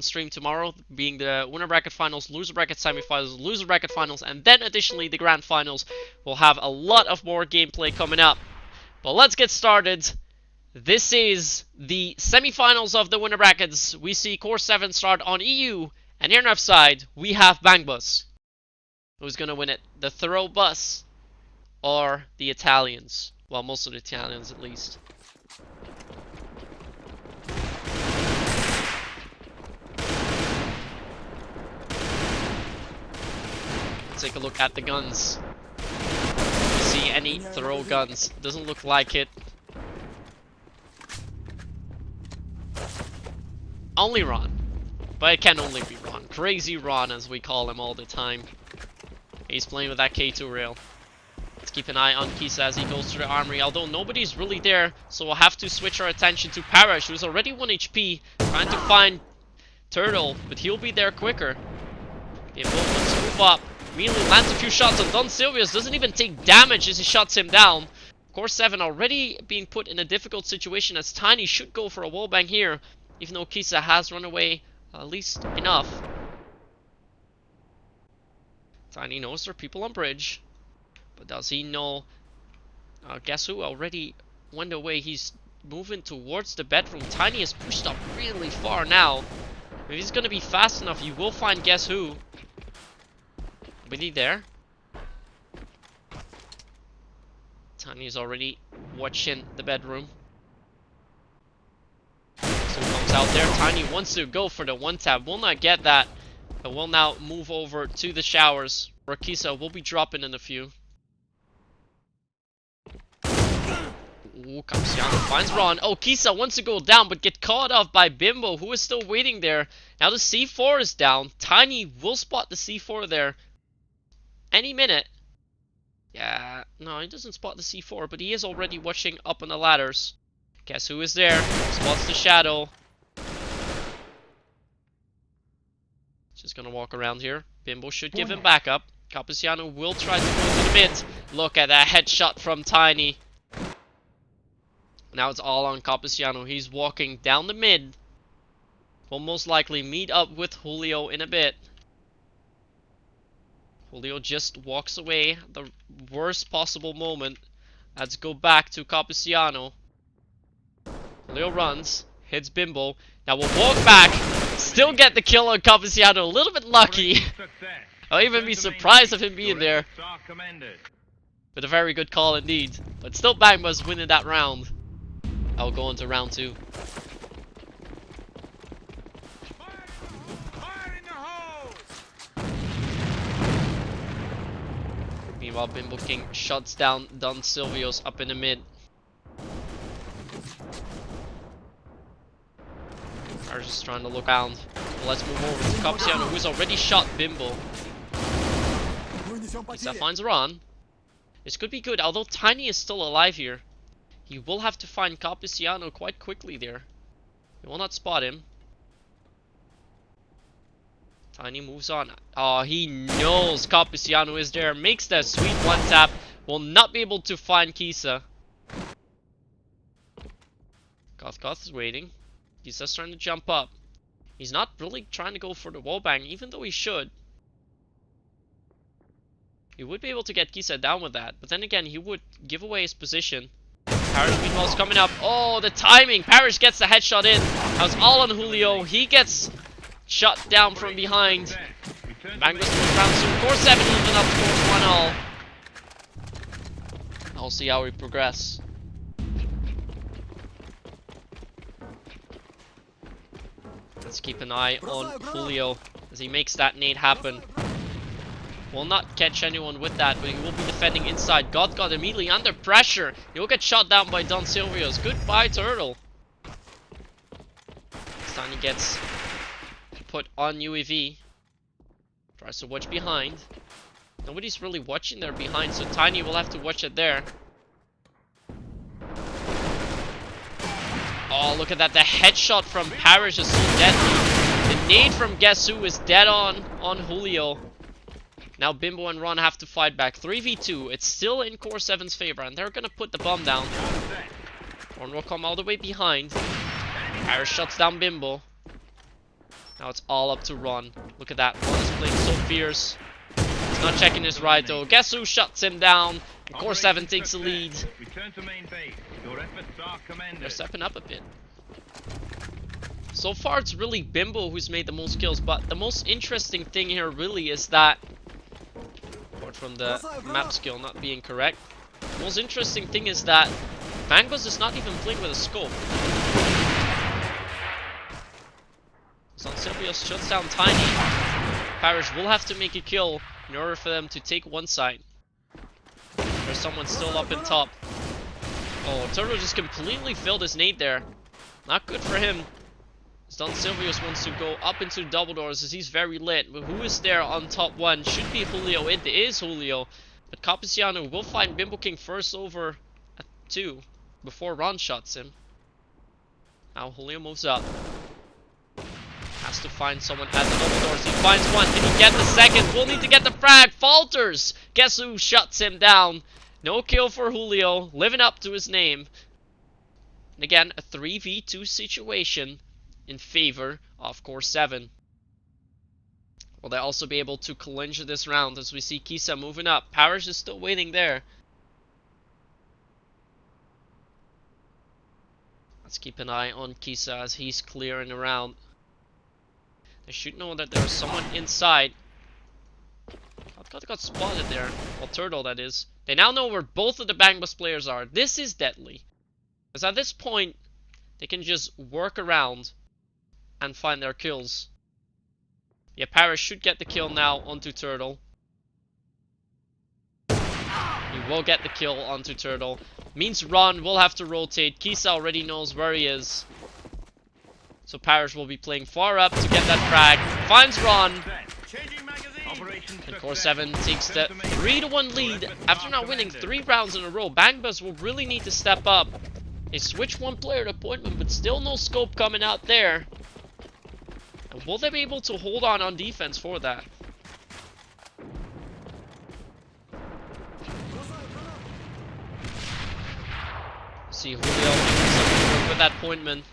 stream tomorrow, being the winner bracket finals, loser bracket semifinals, loser bracket finals, and then additionally the grand finals. We'll have a lot of more gameplay coming up. But let's get started. This is the semifinals of the winner brackets. We see Core7 start on EU, and here on our side we have Bangbus. Who's gonna win it? The Thorough Bus or the Italians? Well, most of the Italians at least. Take a look at the guns. You see any throw guns? Doesn't look like it. Only Ron. But it can only be Ron. Crazy Ron, as we call him all the time. He's playing with that K2 rail. Let's keep an eye on Kisa as he goes to the armory. Although nobody's really there, so we'll have to switch our attention to Parrish, who's already 1 HP. Trying to find Turtle, but he'll be there quicker. Let's move up. Immediately lands a few shots on Don Silvius, doesn't even take damage as he shuts him down. Core7 already being put in a difficult situation as Tiny should go for a wallbang here, even though Kisa has run away at least enough. Tiny knows there are people on bridge, but does he know? Guess who already went away? He's moving towards the bedroom. Tiny is pushed up really far now. If he's gonna be fast enough, you will find guess who. Is he there? Tiny's already watching the bedroom. So comes out there. Tiny wants to go for the one tap. Will not get that. But will now move over to the showers. Where Kisa will be dropping in a few. Ooh, Capsiano finds Ron. Oh, Kisa wants to go down, but get caught off by Bimbo, who is still waiting there. Now the C4 is down. Tiny will spot the C4 there any minute. Yeah, no, he doesn't spot the C4, but he is already watching up on the ladders. Guess who is there? Spots the shadow. Just gonna walk around here. Bimbo should give him backup. Capsiano will try to go to the mid. Look at that headshot from Tiny. Now it's all on Capsiano. He's walking down the mid. Will most likely meet up with Julio in a bit. Julio just walks away. The worst possible moment. Let's go back to Capsiano. Julio runs. Hits Bimbo. Now we'll walk back. Still get the kill on Capsiano. A little bit lucky. I'll even be surprised of him being there. But a very good call indeed. But still Bangbus winning that round. I'll go into round 2. Meanwhile, Bimbo King shuts down Don Silvios up in the mid. Are just trying to look around. Well, let's move over to Capsiano, who's already shot Bimbo. Kisa finds Ron. This could be good, although Tiny is still alive here. He will have to find Capsiano quite quickly there. He will not spot him. Tiny moves on. Oh, he knows Capsiano is there. Makes that sweet one tap. Will not be able to find Kisa. Goth is waiting. Kisa's trying to jump up. He's not really trying to go for the wallbang, even though he should. He would be able to get Kisa down with that. But then again, he would give away his position. Parrish meanwhile is coming up. Oh, the timing. Parrish gets the headshot in. That was all on Julio. He gets shut down from behind. Bangbus moves round soon. Core7 even up scores 1-all. I'll see how we progress. Let's keep an eye on Julio as he makes that nade happen. Will not catch anyone with that, but he will be defending inside. God got immediately under pressure. He will get shot down by Don Silvios. Goodbye, Turtle. Tiny gets put on UAV. Tries to watch behind. Nobody's really watching there behind, so Tiny will have to watch it there. Oh, look at that. The headshot from Parrish is so deadly. The nade from Guess Who is dead on Julio. Now Bimbo and Ron have to fight back. 3v2. It's still in Core7's favor, and they're gonna put the bomb down. Ron will come all the way behind. Parrish shuts down Bimbo. Now it's all up to Ron. Look at that. Ron is playing so fierce. He's not checking his right though. Guess who shuts him down? And Core7 takes the lead. Return to main base. Your efforts are commended. They're stepping up a bit. So far it's really Bimbo who's made the most kills, but the most interesting thing here really is that, apart from the map skill not being correct, the most interesting thing is that Bangbus is not even playing with a scope. Son Silvius shuts down Tiny. Parish will have to make a kill in order for them to take one side. There's someone still up in top. Oh, Turtle just completely failed his nade there. Not good for him. Don Silvius wants to go up into double doors as he's very lit. But who is there on top one? Should be Julio. It is Julio. But Capiciano will find Bimbo King first over at 2 before Ron shots him. Now Julio moves up. Has to find someone at the double doors. He finds one. Can he get the second? We'll need to get the frag. Falters. Guess who shuts him down? No kill for Julio. Living up to his name. And again, a 3v2 situation in favor of Core7. Will they also be able to clinch this round as we see Kisa moving up? Parish is still waiting there. Let's keep an eye on Kisa as he's clearing around. They should know that there's someone inside. Got spotted there. Well, Turtle, that is. They now know where both of the Bangbus players are. This is deadly. Because at this point, they can just work around and find their kills. Yeah, Parish should get the kill now onto Turtle. He will get the kill onto Turtle. Means Ron will have to rotate. Kisa already knows where he is. So Parish will be playing far up to get that frag. Finds Ron. And Core7 takes the 3-1 lead after now winning 3 rounds in a row. Bangbus will really need to step up. They switch one player to appointment, but still no scope coming out there. And will they be able to hold on defense for that? See Julio work with that appointment.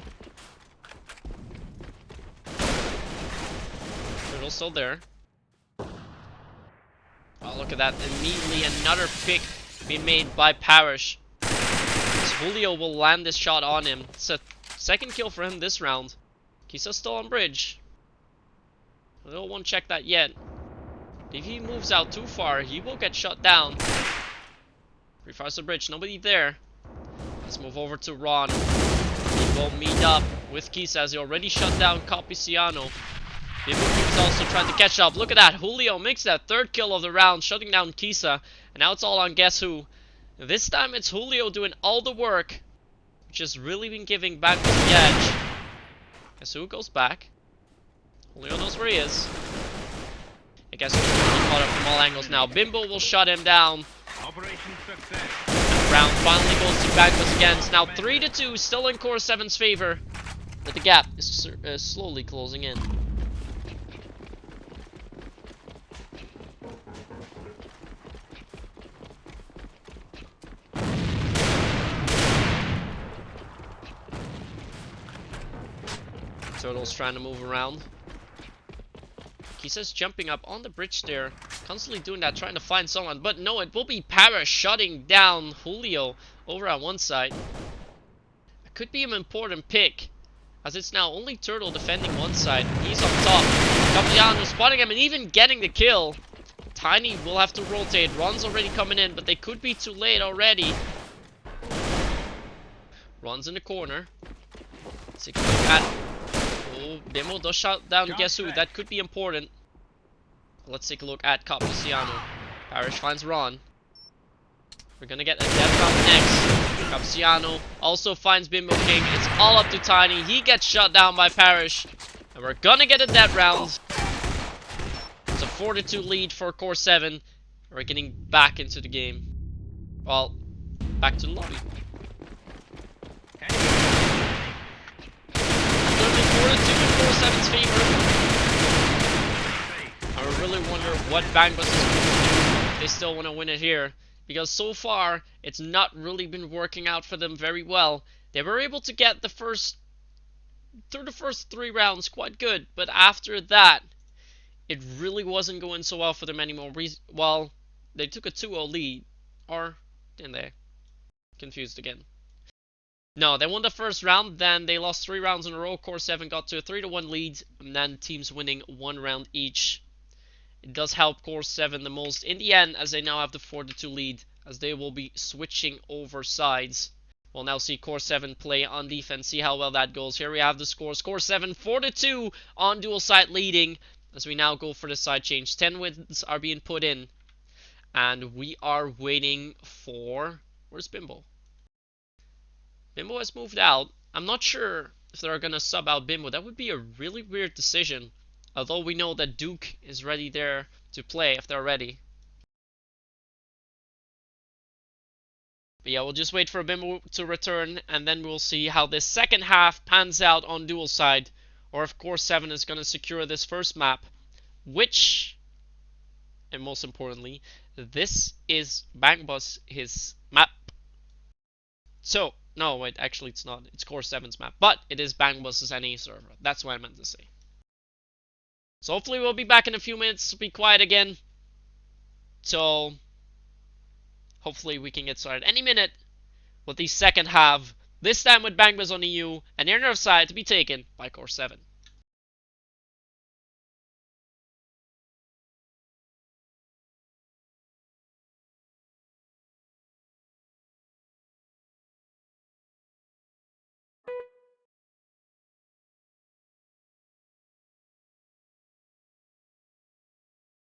Turtle's still there. Oh, look at that. Immediately another pick being made by Parish. Julio will land this shot on him. It's a second kill for him this round. Kisa's still on bridge. Julio won't check that yet. If he moves out too far, he will get shot down. Refires the bridge. Nobody there. Let's move over to Ron. He will meet up with Kisa as he already shut down Capiciano. Bimbo is also trying to catch up. Look at that. Julio makes that 3rd kill of the round, shutting down Kisa. And now it's all on guess who. This time it's Julio doing all the work, which has really been giving Bangbus the edge. Guess who goes back. Julio knows where he is. I guess he's really caught up from all angles now. Bimbo will shut him down. Operation success. And the round finally goes to Bangbus again. It's now 3-2, still in Core7's favor. But the gap is slowly closing in. Turtle's trying to move around. Kisa's jumping up on the bridge there, constantly doing that, trying to find someone. But no, it will be Parish shutting down Julio over on one side. It could be an important pick, as it's now only Turtle defending one side. He's on top. Capiciano spotting him and even getting the kill. Tiny will have to rotate. Ron's already coming in, but they could be too late already. Ron's in the corner. Let's take a look at... Oh, Bimbo does shut down guess who. That could be important. Let's take a look at Capiciano. Parish finds Ron. We're gonna get a death round next. Capiciano also finds Bimbo King. It's all up to Tiny. He gets shut down by Parish. And we're gonna get a death round. It's a 4-2 lead for Core7. We're getting back into the game. Well, back to the lobby. Core7's favor. I really wonder what Bangbus is going to do if they still want to win it here. Because so far, it's not really been working out for them very well. They were able to get the first through the first 3 rounds, quite good. But after that, it really wasn't going so well for them anymore. Well, they took a 2-0 lead. Or didn't they? Confused again. No, they won the first round, then they lost 3 rounds in a row. Core7 got to a 3-1 lead, and then teams winning 1 round each. It does help Core7 the most in the end, as they now have the 4-2 lead, as they will be switching over sides. We'll now see Core7 play on defense, see how well that goes. Here we have the scores. Core7 4-2 on dual side leading, as we now go for the side change. 10 wins are being put in, and we are waiting for... Where's Bimbo? Bimbo has moved out. I'm not sure if they're going to sub out Bimbo. That would be a really weird decision. Although we know that Duke is ready there to play if they're ready. But yeah, we'll just wait for Bimbo to return, and then we'll see how this second half pans out on dual side. Or if Core7 is going to secure this first map. Which, and most importantly, this is Bangbus, his map. So, no, wait, actually it's not. It's Core7's map. But it is Bangbus's NA server. That's what I meant to say. So hopefully we'll be back in a few minutes. Be quiet again. So hopefully we can get started any minute with the second half. This time with Bangbus on EU and air nerf side to be taken by Core7.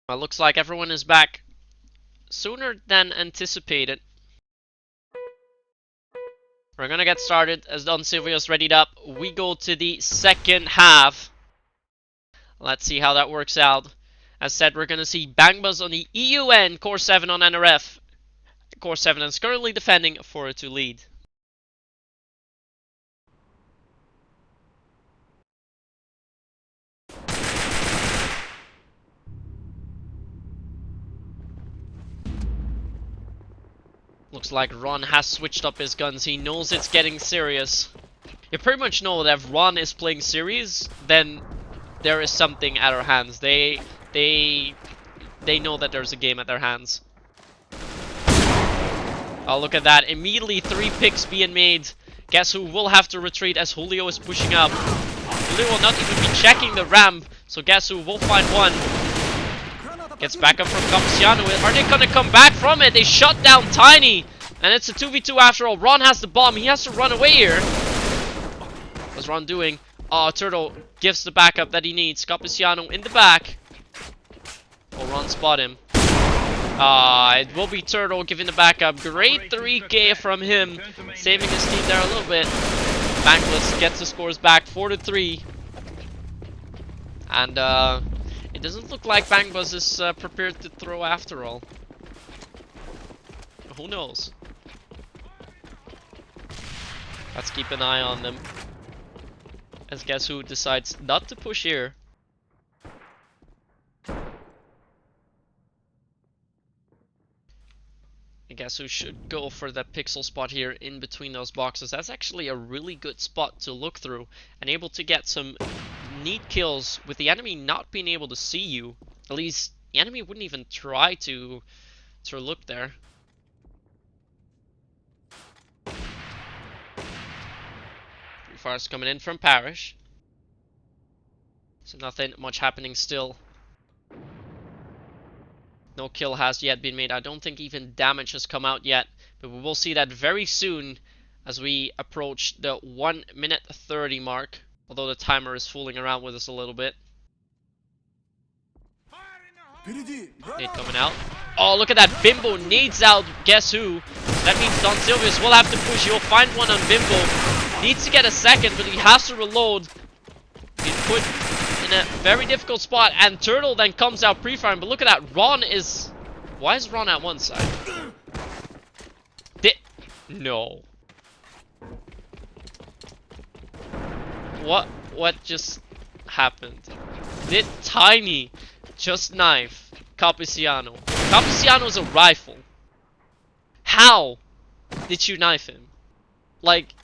Well, looks like everyone is back sooner than anticipated. We're gonna get started as Don Silvio's readied up. We go to the second half. Let's see how that works out. As said, we're gonna see Bangbus on the EU end, Core7 on NRF. Core7 is currently defending a 4-2 lead. Looks like Ron has switched up his guns. He knows it's getting serious. You pretty much know that if Ron is playing serious, then there is something at our hands. They know that there's a game at their hands. Oh, look at that. Immediately 3 picks being made. Guess who will have to retreat as Julio is pushing up. Julio will not even be checking the ramp. So guess who will find one. Gets back up from Capiciano. Are they gonna come back from it? They shut down Tiny. And it's a 2v2 after all. Ron has the bomb. He has to run away here. What's Ron doing? Oh, Turtle gives the backup that he needs. Capiciano in the back. Oh, Ron spot him. It will be Turtle giving the backup. Great 3k from him. Saving his team there a little bit. Bangbus gets the scores back 4-3. And it doesn't look like Bangbus is prepared to throw after all. Who knows? Let's keep an eye on them. As guess who decides not to push here. I guess who should go for that pixel spot here in between those boxes. That's actually a really good spot to look through and able to get some neat kills with the enemy not being able to see you. At least the enemy wouldn't even try to look there. Fire's coming in from Parish. So nothing much happening still. No kill has yet been made. I don't think even damage has come out yet. But we will see that very soon as we approach the 1:30 mark. Although the timer is fooling around with us a little bit. Nade coming out. Oh, look at that. Bimbo nades out. Guess who? That means Don Silvius will have to push. He'll find one on Bimbo. Needs to get a second, but he has to reload. He's put in a very difficult spot. And Turtle then comes out pre-firing. But look at that. Ron is... Why is Ron at one side? No. What just happened? Did Tiny just knife Capiciano? Capiciano's a rifle. How did you knife him? Like,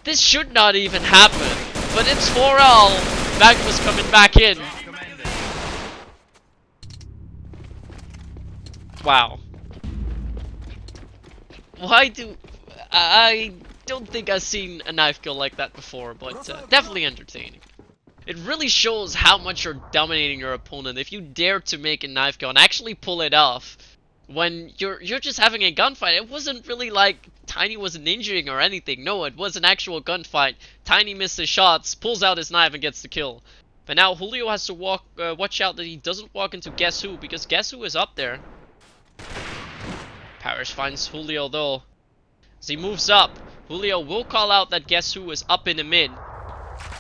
This should not even happen. But it's 4-all. Bangbus coming back in. Commended. Wow. Why do... I don't think I've seen a knife kill like that before, but definitely entertaining. It really shows how much you're dominating your opponent if you dare to make a knife kill and actually pull it off when you're just having a gunfight. It wasn't really like Tiny was ninjing or anything. No, it was an actual gunfight. Tiny missed his shots, pulls out his knife and gets the kill. But now Julio has to watch out that he doesn't walk into Guess Who, because Guess Who is up there. Parrish finds Julio though. As he moves up, Julio will call out that Guess Who is up in the mid.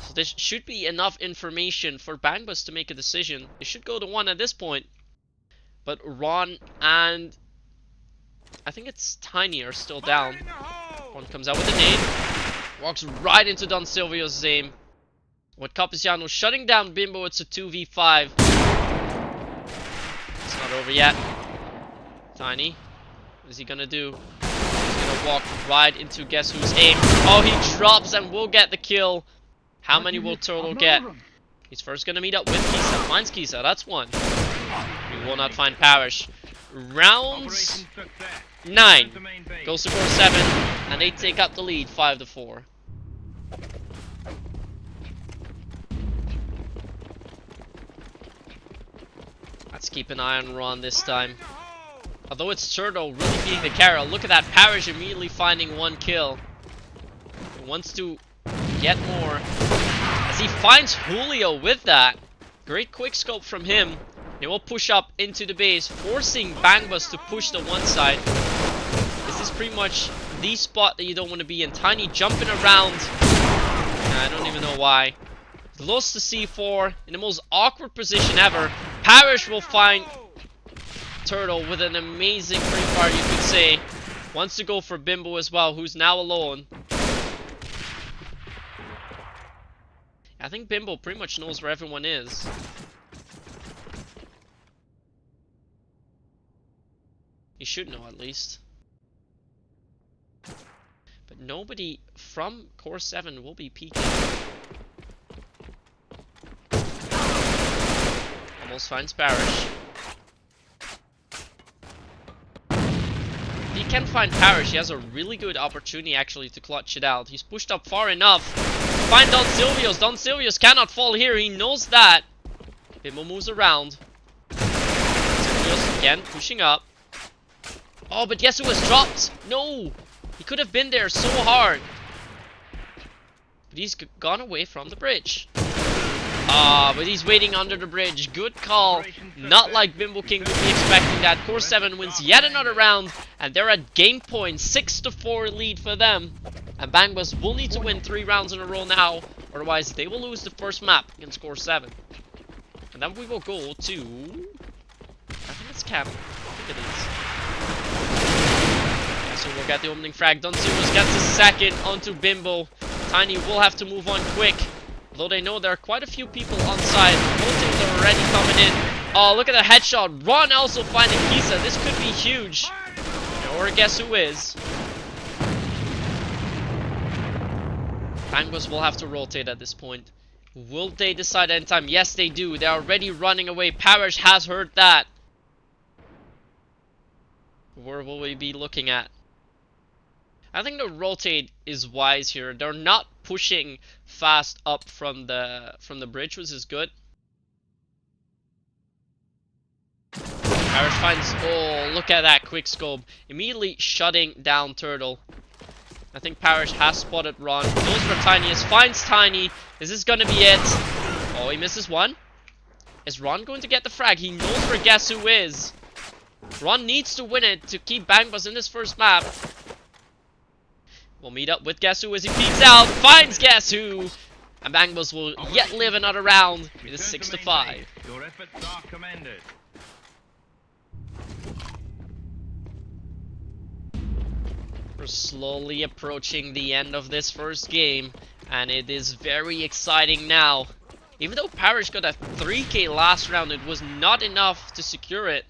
So this should be enough information for Bangbus to make a decision. It should go to 1 at this point. But Ron and I think it's Tiny are still down. One comes out with a nade. Walks right into Don Silvio's aim. With Capiciano shutting down Bimbo, it's a 2v5. It's not over yet. Tiny, what is he gonna do? He's gonna walk right into Guess Who's aim. Oh, he drops and will get the kill. How many will Turtle get? He's first gonna meet up with Kisa. Finds Kisa, that's one. He will not find Parrish. Rounds 9 goes to Core7, and they take up the lead 5-4. Let's keep an eye on Ron this time. Although it's Turtle really being the carrier, look at that, Parrish immediately finding 1 kill. He wants to get more. As he finds Julio with that. Great quick scope from him. They will push up into the base, forcing Bangbus to push to one side. This is pretty much the spot that you don't want to be in. Tiny jumping around. I don't even know why. Lost the C4 in the most awkward position ever. Parrish will find Turtle with an amazing free fire, you could say. Wants to go for Bimbo as well, who's now alone. I think Bimbo pretty much knows where everyone is. He should know at least. But nobody from Core7 will be peeking. Almost finds Parrish. If he can find Parrish, he has a really good opportunity actually to clutch it out. He's pushed up far enough. Find Don Silvios. Don Silvios cannot fall here. He knows that. Bimbo moves around. Silvios again pushing up. Oh, but guess who was dropped? No! He could have been there so hard. But he's gone away from the bridge. Ah, but he's waiting under the bridge. Good call. Not like Bimbo King would be expecting that. Core7 wins yet another round. And they're at game point. 6-4 lead for them. And Bangbus will need to win 3 rounds in a row now. Otherwise, they will lose the first map against Core7. And then we will go to... I think it's Cam. I think it is. So we'll get the opening frag. Don Silvos gets the second onto Bimbo. Tiny will have to move on quick. Although they know there are quite a few people on side. Both teams are already coming in. Oh, look at the headshot. Ron also finding Kisa. This could be huge. Or guess who is. Bangbus will have to rotate at this point. Will they decide any time? Yes, they do. They're already running away. Parrish has heard that. Where will we be looking at? I think the rotate is wise here. They're not pushing fast up from the bridge, which is good. Parrish finds... Oh, look at that quick scope. Immediately shutting down Turtle. I think Parrish has spotted Ron. Knows where Tiny is. Finds Tiny. Is this gonna be it? Oh, he misses one. Is Ron going to get the frag? He knows where Guess Who is. Ron needs to win it to keep Bangbus in this first map. We'll meet up with Guess Who as he peeks out. Finds Guess Who. And Bangbus will yet live another round. It is 6-5. Your efforts are commended. We're slowly approaching the end of this first game. And it is very exciting now. Even though Parrish got a 3k last round, it was not enough to secure it.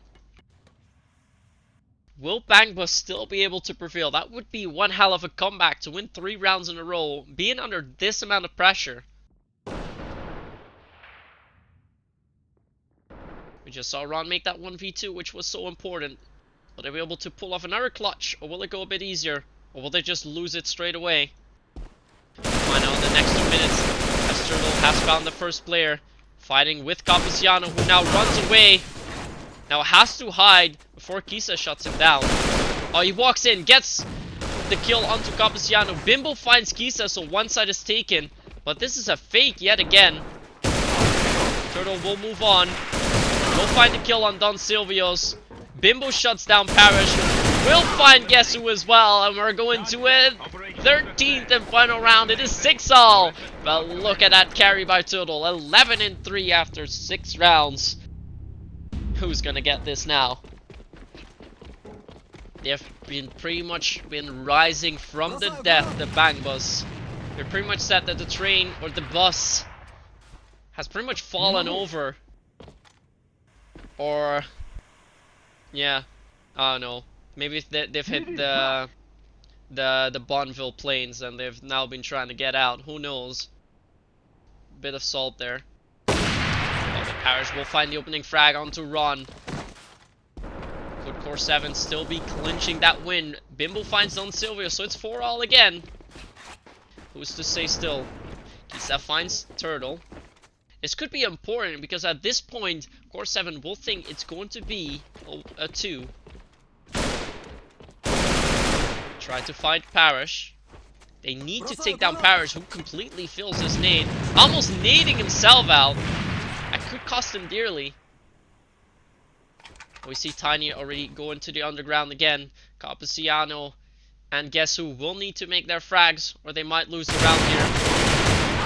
Will Bangbus still be able to prevail? That would be one hell of a comeback to win 3 rounds in a row, being under this amount of pressure. We just saw Ron make that 1v2, which was so important. Will they be able to pull off another clutch, or will it go a bit easier? Or will they just lose it straight away? Find out in the next 2 minutes, as Turtle has found the first player, fighting with Cappuciano, who now runs away. Now has to hide before Kisa shuts him down. Oh, he walks in, gets the kill onto Cappuciano. Bimbo finds Kisa, so one side is taken. But this is a fake yet again. Turtle will move on. Will find the kill on Don Silvio's. Bimbo shuts down Parrish. Will find Guess Who as well. And we're going to a 13th and final round. It is 6-all. But look at that carry by Turtle. 11-3 after 6 rounds. Who's gonna get this now? They've been pretty much rising from the death, the Bangbus. They're pretty much said that the train or the bus has pretty much fallen over. Or yeah, I don't know. Maybe they've hit the Bonneville plains and they've now been trying to get out. Who knows? Bit of salt there. Oh, the Parish will find the opening frag onto Ron. Could Core7 still be clinching that win? Bimbo finds Don Silvio, so it's 4-all again. Who's to say still? Kisa finds Turtle. This could be important because at this point, Core7 will think it's going to be a 2. Try to find Parish. They need to take down Parish, who completely fills his nade. Almost nading himself out. That could cost him dearly. We see Tiny already going to the underground again. Cappuciano and Guess Who will need to make their frags, or they might lose the round here.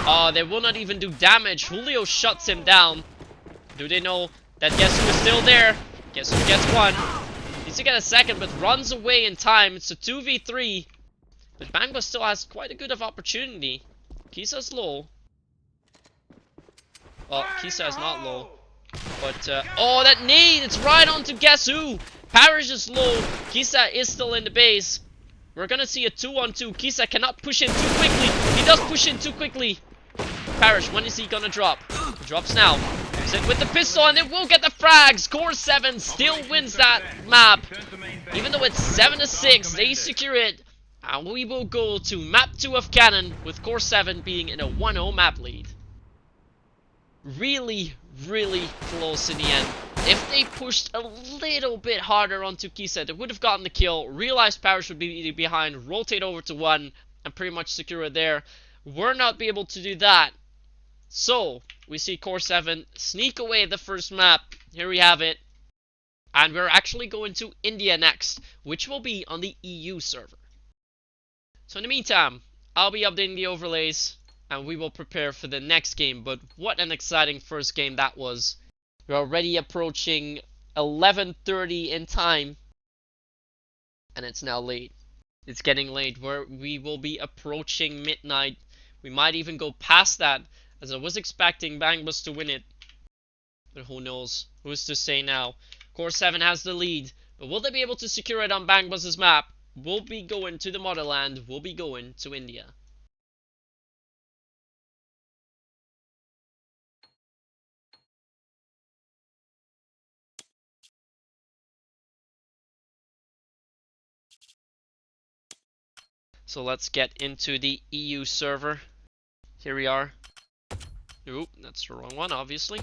Oh, they will not even do damage. Julio shuts him down. Do they know that Guess Who is still there? Guess Who gets one. Needs to get a second, but runs away in time. It's a 2v3. But Bangbus still has quite a good of opportunity. Kisa's low. Well, Kisa is not low. But, oh, that nade! It's right onto Guess Who! Parrish is low. Kisa is still in the base. We're gonna see a 2-on-2. Kisa cannot push in too quickly. He does push in too quickly. Parrish, when is he gonna drop? He drops now. He's in with the pistol and it will get the frags. Core7 still wins that map. Even though it's 7-6, they secure it. And we will go to map 2 of Cannon with Core7 being in a 1-0 map lead. Really, really close in the end. If they pushed a little bit harder onto Kisa, they would have gotten the kill. Realized Parrish would be behind, rotate over to 1, and pretty much secure it there. We're not be able to do that. So, we see Core7 sneak away the first map. Here we have it. And we're actually going to India next, which will be on the EU server. So in the meantime, I'll be updating the overlays, and we will prepare for the next game. But what an exciting first game that was. We're already approaching 11:30 in time, and it's now late. It's getting late. We will be approaching midnight. We might even go past that, as I was expecting Bangbus to win it. But who knows? Who's to say now? Core7 has the lead, but will they be able to secure it on Bangbus's map? We'll be going to the motherland. We'll be going to India. So let's get into the EU server. Here we are. Oop, that's the wrong one, obviously.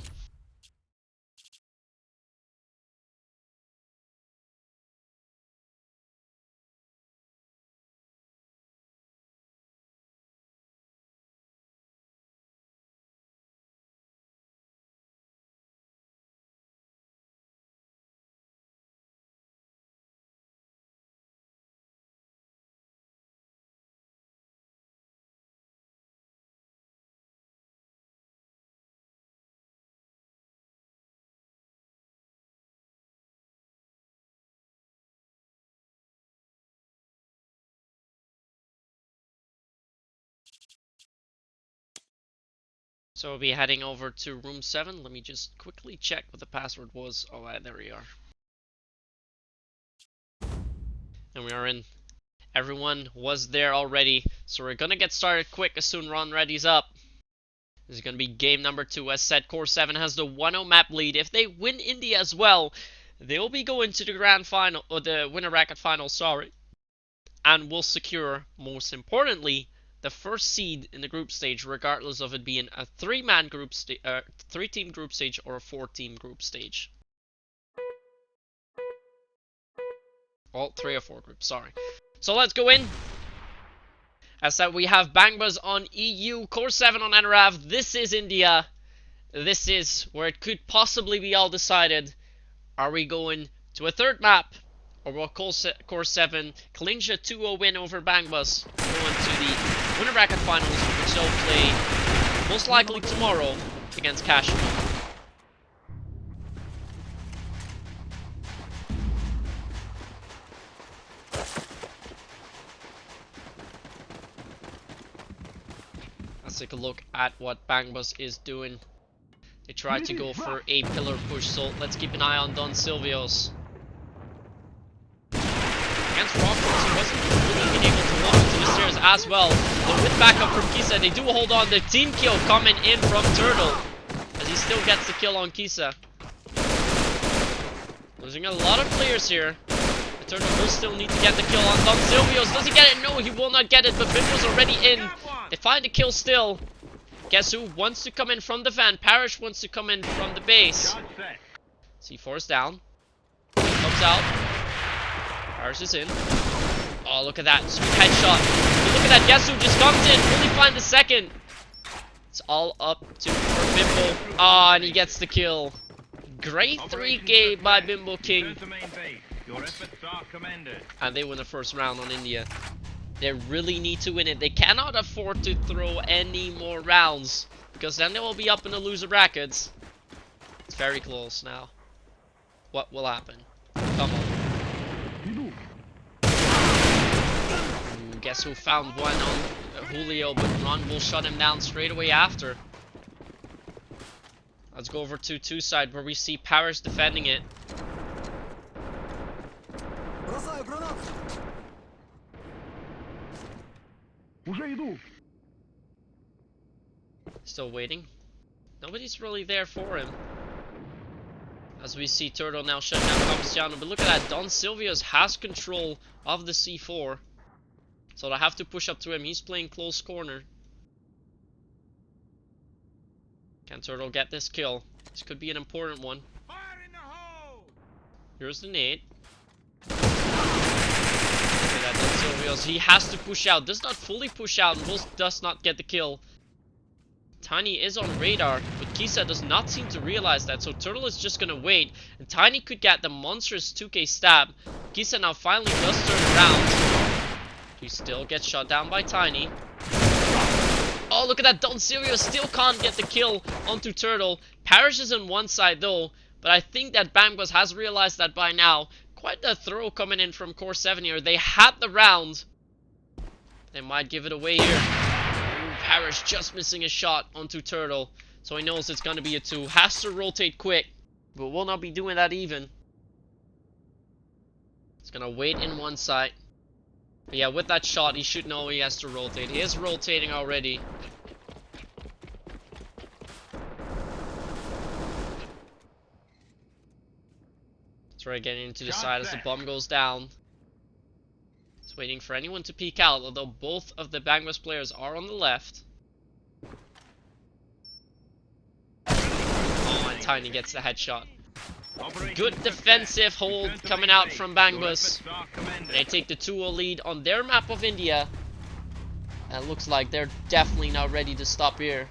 So we'll be heading over to room 7. Let me just quickly check what the password was. Alright, there we are. And we are in. Everyone was there already, so we're gonna get started quick as soon Ron ready's up. This is gonna be game number 2. As said, Core7 has the 1-0 map lead. If they win India as well, they'll be going to the grand final, or the winner bracket final, sorry. And will secure, most importantly, the first seed in the group stage, regardless of it being a 3-team group stage or a 4-team group stage. All 3 or 4 groups, sorry. So let's go in. As said, we have Bangbus on EU, Core7 on NRAV. This is India. This is where it could possibly be all decided. Are we going to a 3rd map? Or will Core7 clinch a 2-0 win over Bangbus, going to the winner bracket finals, which they'll play most likely tomorrow against Kashmir. Let's take a look at what Bangbus is doing. They tried to go for a pillar push, so let's keep an eye on Don Silvios. Against Rockforce, he wasn't really even able to walk into the stairs as well. But with backup from Kisa, they do hold on. The team kill coming in from Turtle, as he still gets the kill on Kisa. Losing a lot of players here. The Turtle will still need to get the kill on Don Silvios. Does he get it? No, he will not get it, but Bimbo's already in. They find the kill still. Guess who wants to come in from the van? Parrish wants to come in from the base. C4 is down. Comes out. Parrish is in. Oh, look at that. Sweet headshot. But look at that. Guess who just comes in? Will he find the second? It's all up to Bimbo. Ah, and he gets the kill. Great 3K by Bimbo King. And they win the first round on India. They really need to win it. They cannot afford to throw any more rounds, because then they will be up in the loser brackets. It's very close now. What will happen? Come on. Guess who found one on Julio, but Ron will shut him down straight away after. Let's go over to 2 side, where we see Parrish defending it. Still waiting. Nobody's really there for him. As we see Turtle now shutting down Comiciano. But look at that. Don Silvios has control of the C4. So they'll have to push up to him. He's playing close corner. Can Turtle get this kill? This could be an important one. Here's the nade. That Silvios, he has to push out, does not fully push out, and does not get the kill. Tiny is on radar, but Kisa does not seem to realize that, so Turtle is just gonna wait, and Tiny could get the monstrous 2K stab. Kisa now finally does turn around. He still gets shot down by Tiny. Oh, look at that, Don Silvios still can't get the kill onto Turtle. Parrish is on one side though, but I think that Bangbus has realized that by now. Quite the throw coming in from Core7 here. They had the round. They might give it away here. Ooh, Parrish just missing a shot onto Turtle. So he knows it's going to be a 2. Has to rotate quick, but will not be doing that even. He's going to wait in one side. But yeah, with that shot, he should know he has to rotate. He is rotating already. Try getting into the side as the bomb goes down. It's waiting for anyone to peek out, although both of the Bangbus players are on the left. Oh, and Tiny gets the headshot. Good defensive hold coming out from Bangbus. They take the 2-0 lead on their map of India. And it looks like they're definitely now ready to stop here.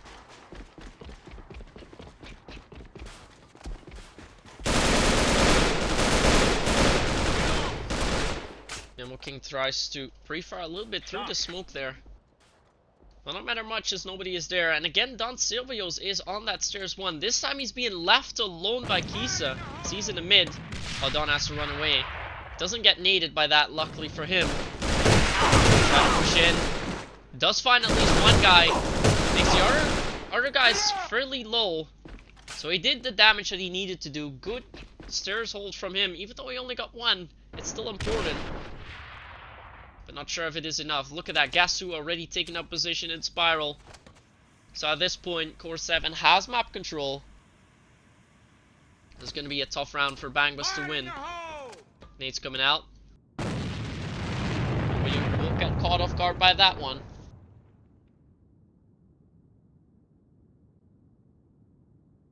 King tries to pre-fire a little bit through the smoke there. Well, not matter much as nobody is there. And again, Don Silvios is on that stairs 1. This time he's being left alone by Kisa. He's in the mid. Oh, Don has to run away. Doesn't get naded by that, luckily for him. Trying to push in. Does find at least one guy. Makes the other guys fairly low. So he did the damage that he needed to do. Good stairs hold from him. Even though he only got one, it's still important. but not sure if it is enough. Look at that, Gasu already taking up position in Spiral. So at this point, Core7 has map control. This is going to be a tough round for Bangbus to win. Nate's coming out. We will get caught off guard by that one.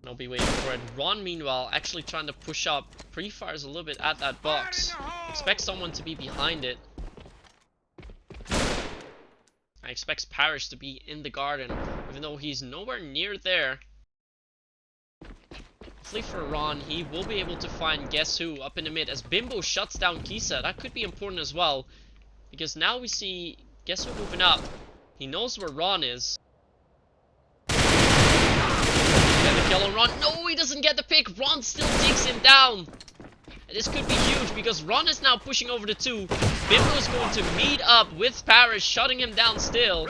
I'll be waiting for it. Ron, meanwhile, actually trying to push up. Pre-fires a little bit at that box. Expect someone to be behind it. I expect Parrish to be in the garden, even though he's nowhere near there. Hopefully for Ron, he will be able to find guess who up in the mid as Bimbo shuts down Kisa. That could be important as well, because now we see guess who moving up. He knows where Ron is. Get the kill on Ron. No, he doesn't get the pick. Ron still takes him down. This could be huge because Ron is now pushing over the 2. Bimbo is going to meet up with Parrish, shutting him down still.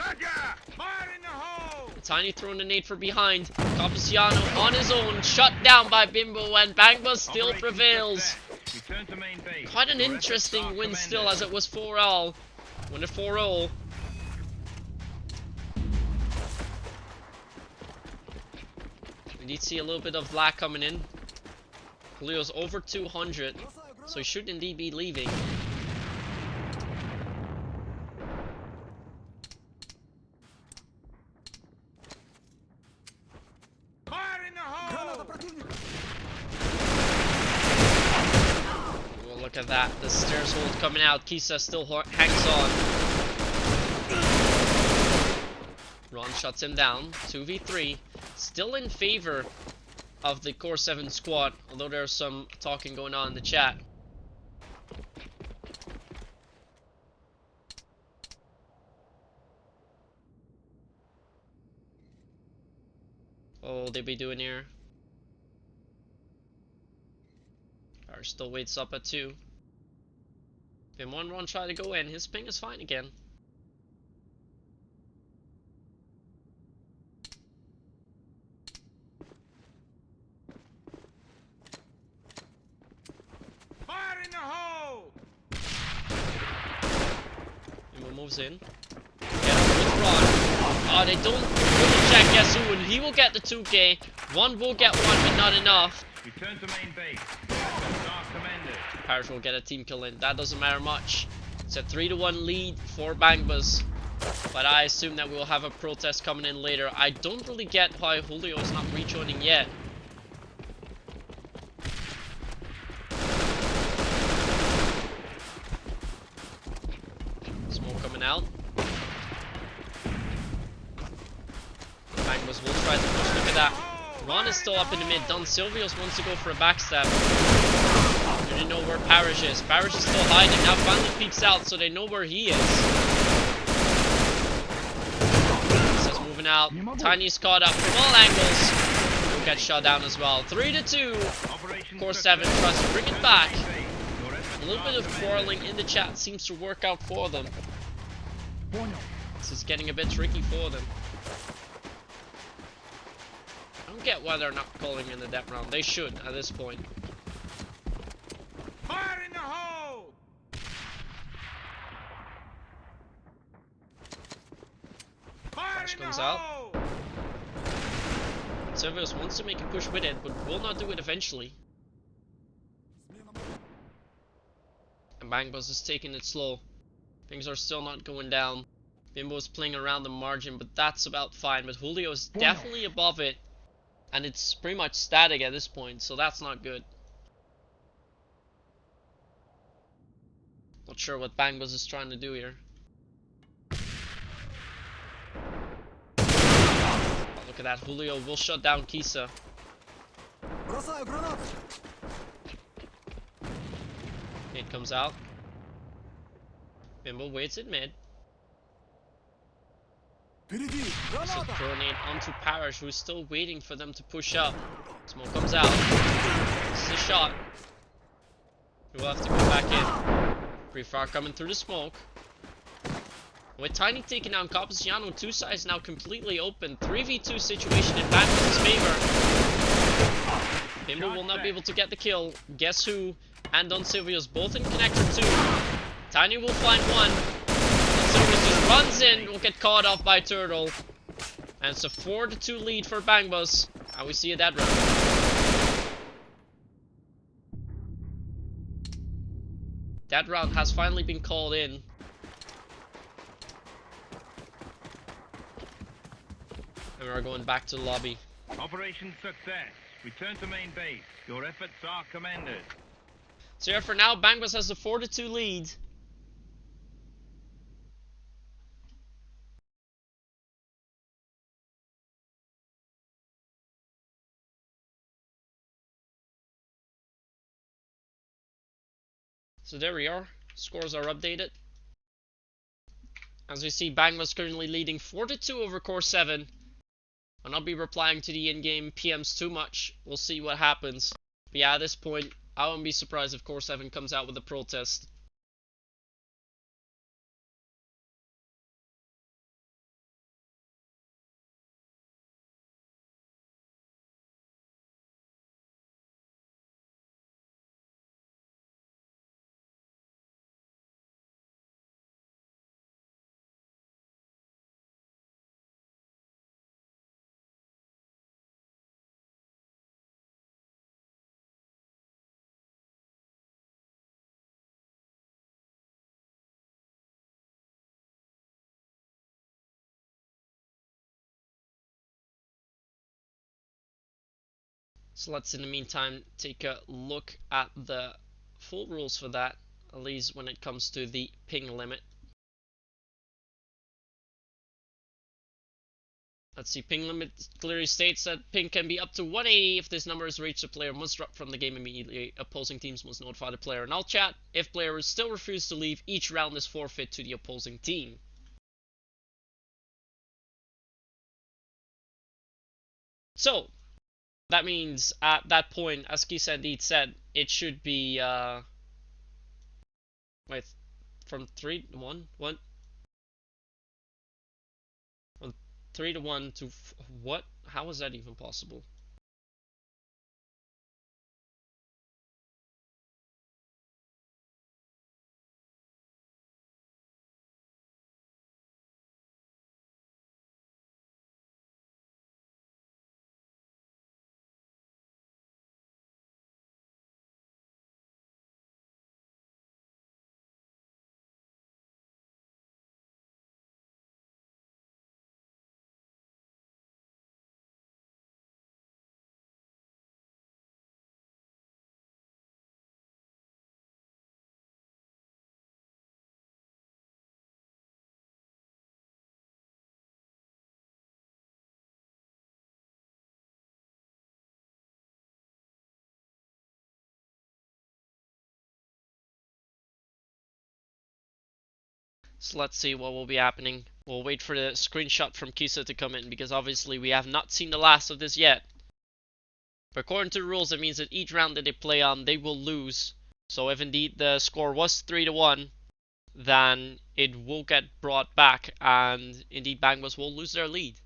Tiny throwing the nade for behind. Cappuciano on his own, shut down by Bimbo, and Bangbus still prevails. Quite an interesting win still, as it was 4-all. Win at 4-0. We did see a little bit of lag coming in. Julio's over 200, so he should indeed be leaving. Well, look at that. The stairs hold coming out. Kisa still hangs on. Ron shuts him down. 2v3. Still in favor of the Core7 squad, although there's some talking going on in the chat. What will they be doing here? Parrish still waits up at 2. Then one Ron try to go in. His ping is fine again. Moves in. Get up with Ron. Oh, they don't really check Yasu, and he will get the 2k. One will get one, but not enough. Return to main base. Parrish will get a team kill in. That doesn't matter much. It's a 3-1 lead for Bangbus. But I assume that we'll have a protest coming in later. I don't really get why Julio is not rejoining yet. Out. Bangbus will try to push. Look at that. Ron is still up in the mid. Don Silvios wants to go for a backstab. They didn't know where Parrish is. Parrish is still hiding. Now finally peeks out, so they know where he is. He's moving out. Tiny's caught up from all angles. He'll get shot down as well. 3-2. Core7 tries to bring it back. A little bit of quarreling in the chat seems to work out for them. This is getting a bit tricky for them. I don't get why they're not calling in the depth round. They should at this point. Fire in the hole! Flash comes out. Servius wants to make a push with it, but will not do it eventually. And Bangbus is taking it slow. Things are still not going down. Bimbo's playing around the margin, but that's about fine. But Julio is definitely above it. And it's pretty much static at this point, so that's not good. Not sure what Bangbus is trying to do here. Oh, look at that. Julio will shut down Kisa. Nate comes out. Bimbo waits at mid. So throw Nate onto Parrish, who's still waiting for them to push up. Smoke comes out. This is a shot. We will have to go back in. Pre-fire coming through the smoke. With Tiny taking down Cappuciano, 2 sides now completely open. 3v2 situation in Bangbus' favor. Bimbo will not be able to get the kill. Guess who? And Don Silvios both in connector 2. Tiny will find one. Services runs in, will get caught off by Turtle. And it's a 4-2 lead for Bangbus. And we see a dead round. That round has finally been called in. And we're going back to the lobby. Operation success. Return to main base. Your efforts are commended. So yeah, for now, Bangbus has a 4-2 lead. So there we are. Scores are updated. As we see, Bangbus currently leading 4-2 over Core7. I'll not be replying to the in-game PMs too much. We'll see what happens. But yeah, at this point, I wouldn't be surprised if Core7 comes out with a protest. So let's in the meantime take a look at the full rules for that, at least when it comes to the ping limit. Let's see, ping limit clearly states that ping can be up to 180. If this number is reached, the player must drop from the game immediately. Opposing teams must notify the player in all chat. If players still refuse to leave, each round is forfeit to the opposing team. So, that means at that point, as Kisa indeed said, it should be, wait, from 3 to 1? What? From 3 to 1 to, what? How is that even possible? So let's see what will be happening. We'll wait for the screenshot from Kisa to come in, because obviously we have not seen the last of this yet. But according to the rules, it means that each round that they play on, they will lose. So if indeed the score was 3 to 1, then it will get brought back, and indeed Bangbus will lose their lead.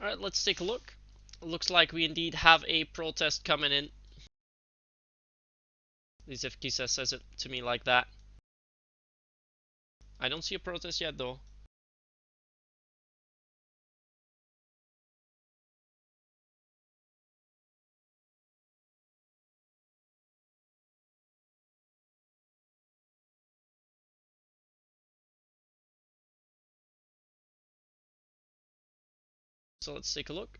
Alright, let's take a look. It looks like we indeed have a protest coming in. At least if Kisa says it to me like that. I don't see a protest yet though. So let's take a look.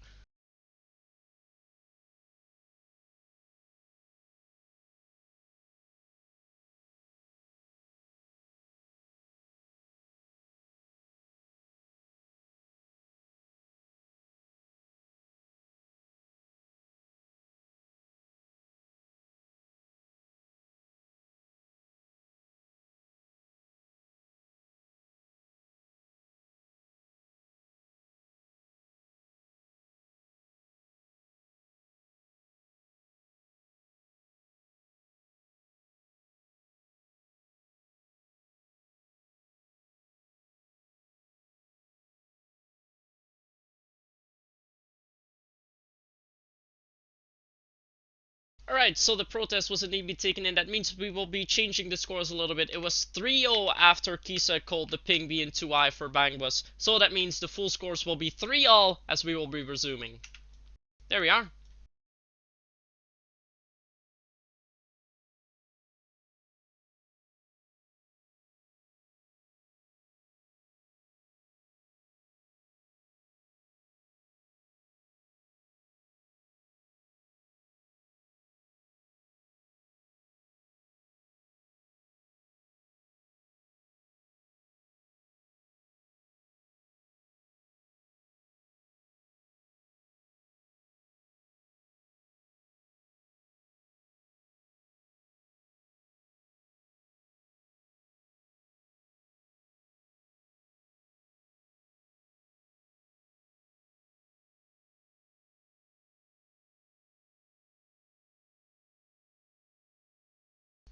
Alright, so the protest was indeed taken in. That means we will be changing the scores a little bit. It was 3-0 after Kisa called the ping being 2i for Bangbus. So that means the full scores will be 3-all as we will be resuming. There we are.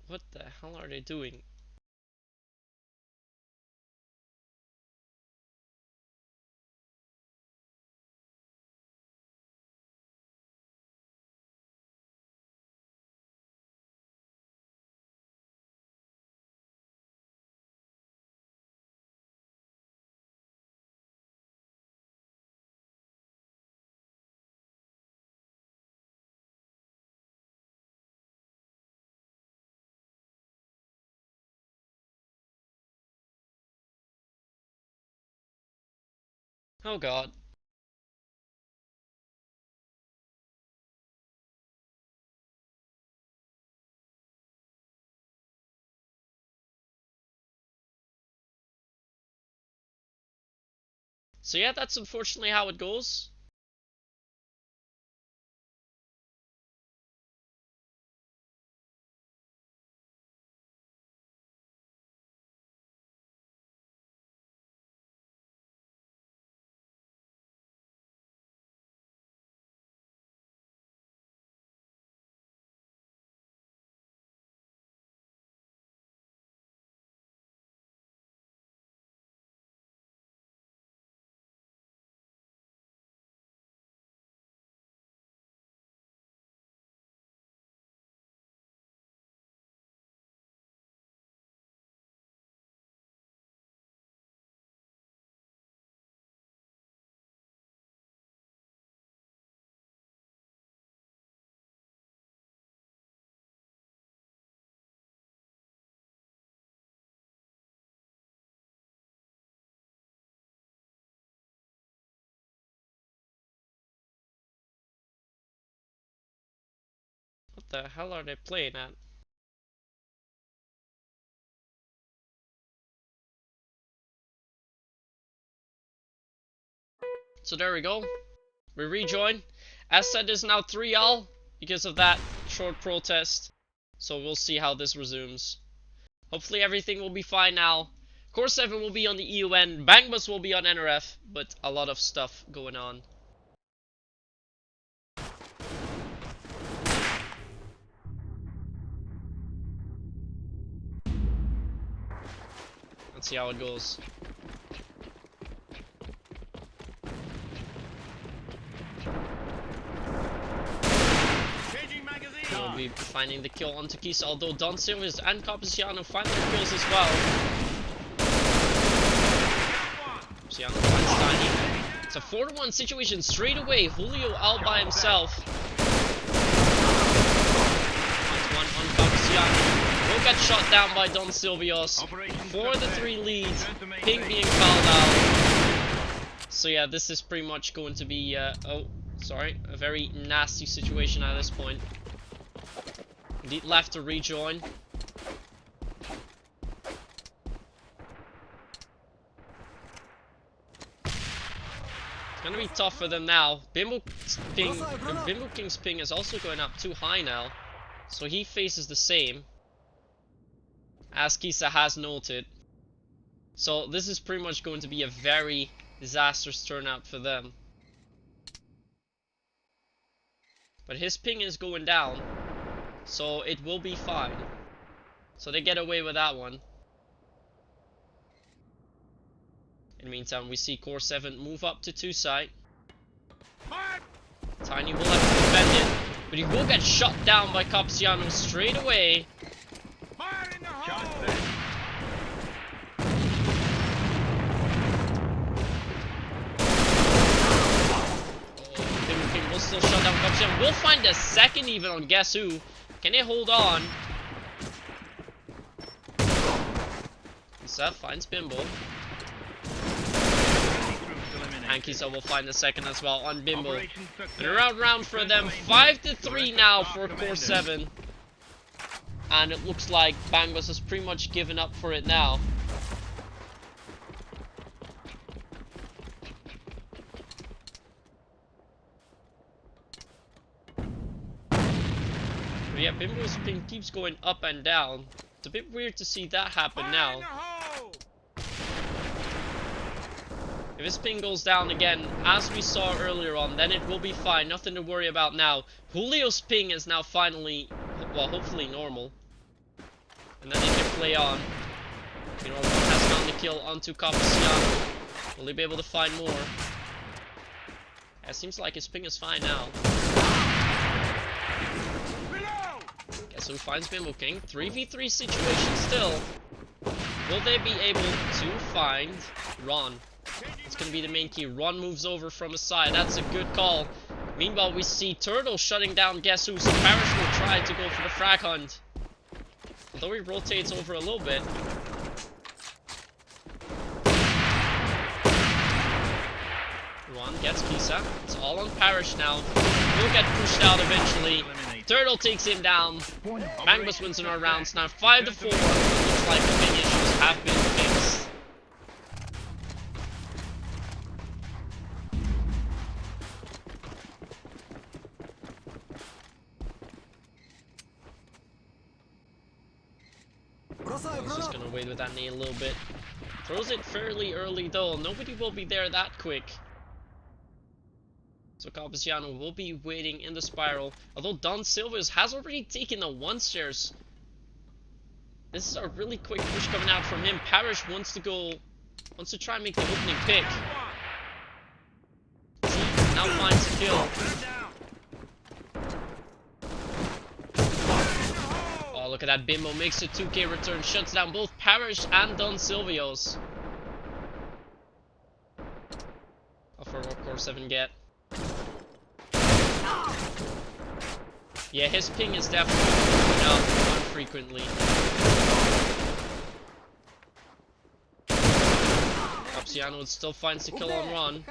What the hell are they doing? Oh god. So yeah, that's unfortunately how it goes. What the hell are they playing at? So there we go. We rejoin. As said, is now 3-all because of that short protest. So we'll see how this resumes. Hopefully everything will be fine now. Core7 will be on the EUN, Bangbus will be on NRF, but a lot of stuff going on. Let's see how it goes. We'll be finding the kill onto Kisa, although Don Silvas and Capiciano find their kills as well. Capsiano finds Tiny. It's a 4-to-1 situation straight away. Julio out by himself. Finds one on Capsiano. Will get shot down by Don Silvios. 4-3 lead. Ping being fouled out. So yeah, this is pretty much going to be, a very nasty situation at this point. Indeed left to rejoin. It's gonna be tough for them now. Bimbo King's ping is also going up too high now. So he faces the same, as Kisa has noted. So this is pretty much going to be a very disastrous turnout for them. But his ping is going down, so it will be fine. So they get away with that one. In the meantime, we see Core7 move up to 2 side. Tiny will have to defend it, but he will get shot down by Capsiano straight away. King will still shut down Capsiano. We'll find a second even on guess who. Can they hold on? Kisa finds Bimbo. And Kisa will find the second as well on Bimbo. And around round for them. 5-3 now for Core7. And it looks like Bangbus has pretty much given up for it now. But yeah, Bimbo's ping keeps going up and down. It's a bit weird to see that happen now. If his ping goes down again, as we saw earlier on, then it will be fine. Nothing to worry about now. Julio's ping is now finally, well, hopefully normal. And then they can play on. You know, one has found the kill onto Capsiano. Will he be able to find more? Yeah, it seems like his ping is fine now. Guess who finds Bimbo King? 3v3 situation still. Will they be able to find Ron? It's going to be the main key. Ron moves over from the side. That's a good call. Meanwhile, we see Turtle shutting down Guess Who. So Parrish will try to go for the frag hunt. Although he rotates over a little bit. Ron gets Kisa. It's all on Parrish now. He'll get pushed out eventually. Turtle takes him down. Bangbus wins in our rounds. Now 5-4. Looks like the big issues have been fixed. He's just gonna wait with that knee a little bit. Throws it fairly early though. Nobody will be there that quick. So Capsiano will be waiting in the spiral. Although Don Silvers has already taken the 1-stairs. This is a really quick push coming out from him. Parrish wants to try and make the opening pick. See, now finds a kill. Oh, look at that. Bimbo makes a 2k return. Shuts down both Parrish and Don Silvios. How far will Core7 get? Yeah, his ping is definitely going up unfrequently. Capsiano still finds the kill on Ron.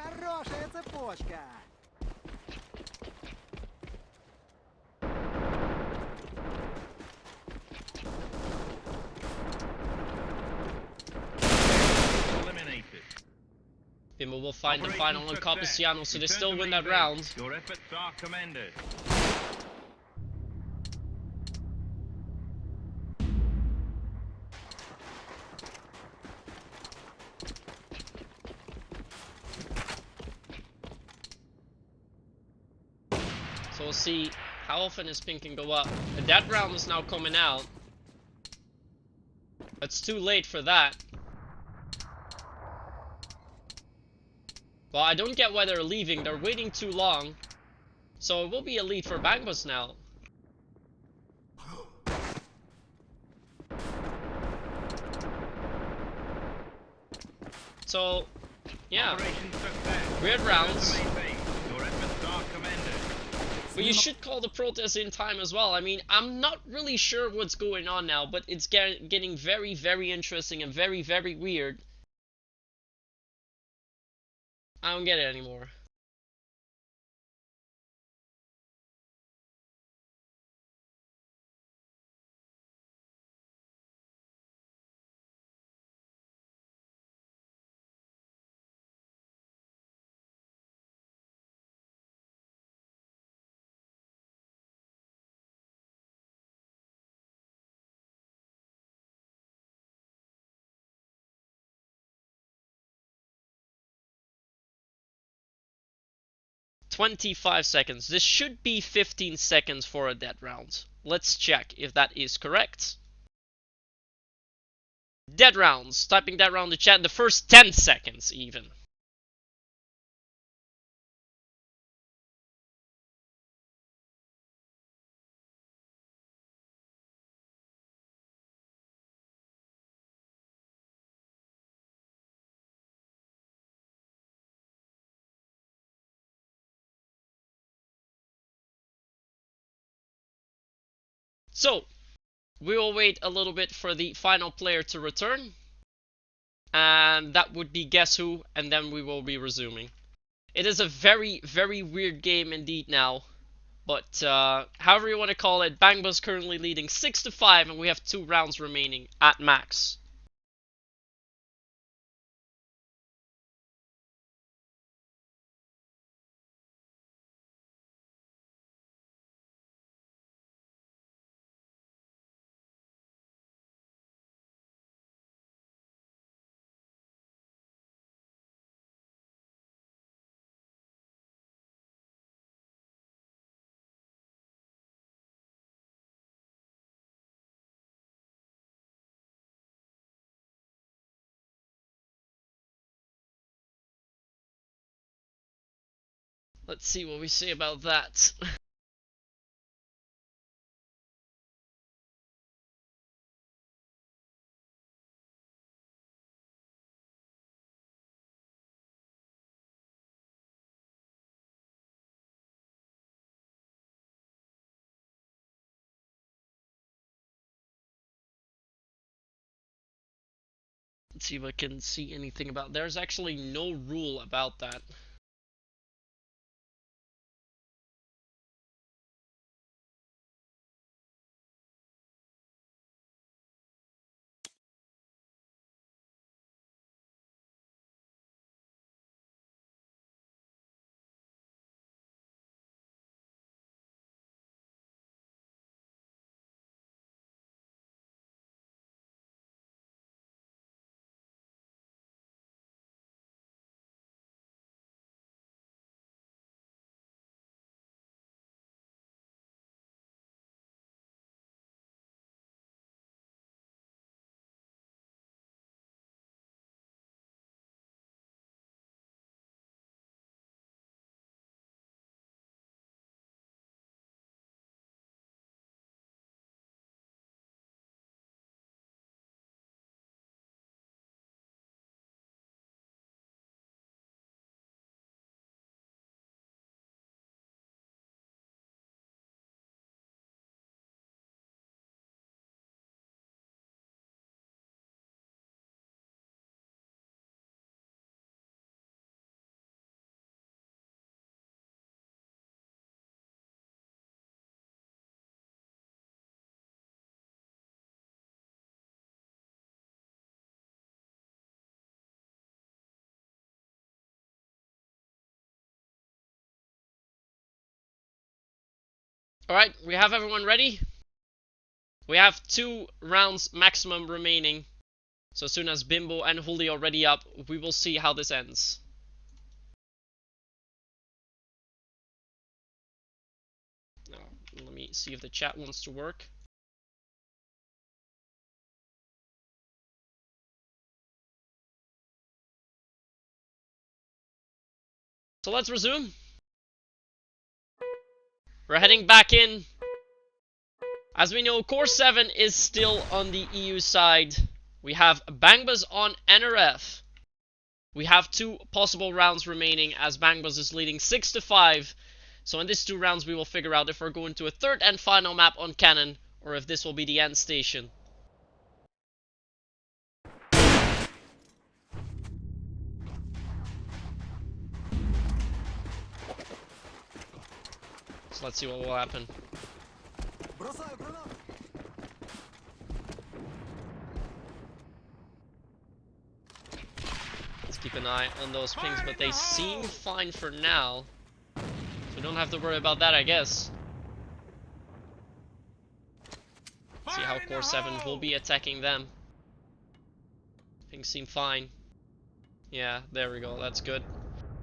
Bimbo will find the final on Capsiano, so they still win that round. Your efforts are commended. So we'll see how often his ping can go up. And that round is now coming out. It's too late for that. Well, I don't get why they're leaving. They're waiting too long. So it will be a lead for Bangbus now. So Yeah. Operation success. Weird rounds. Return to main base. Your efforts are commended. But you should call the protest in time as well. I mean, I'm not really sure what's going on now, but it's getting very, very interesting and very, very weird. I don't get it anymore. "25 seconds. This should be 15 seconds for a dead round. Let's check if that is correct. Dead rounds. Typing dead round in the chat. The first 10 seconds even. So, we will wait a little bit for the final player to return. And that would be Guess Who, and then we will be resuming. It is a very, very weird game indeed now. But however you want to call it, Bangbus currently leading 6-5, and we have 2 rounds remaining at max. Let's see what we say about that. Let's see if I can see anything about. There's actually no rule about that. Alright, we have everyone ready. We have 2 rounds maximum remaining. So as soon as Bimbo and Julio are ready up, we will see how this ends. Now, let me see if the chat wants to work. So let's resume. We're heading back in. As we know, Core7 is still on the EU side. We have Bangbus on NRF. We have 2 possible rounds remaining as Bangbus is leading 6-5. So in these 2 rounds we will figure out if we're going to a third and final map on Cannon or if this will be the end station. So let's see what will happen. Let's keep an eye on those pings, but they seem fine for now. So we don't have to worry about that, I guess. See how Core7 will be attacking them. Things seem fine. Yeah, there we go, that's good.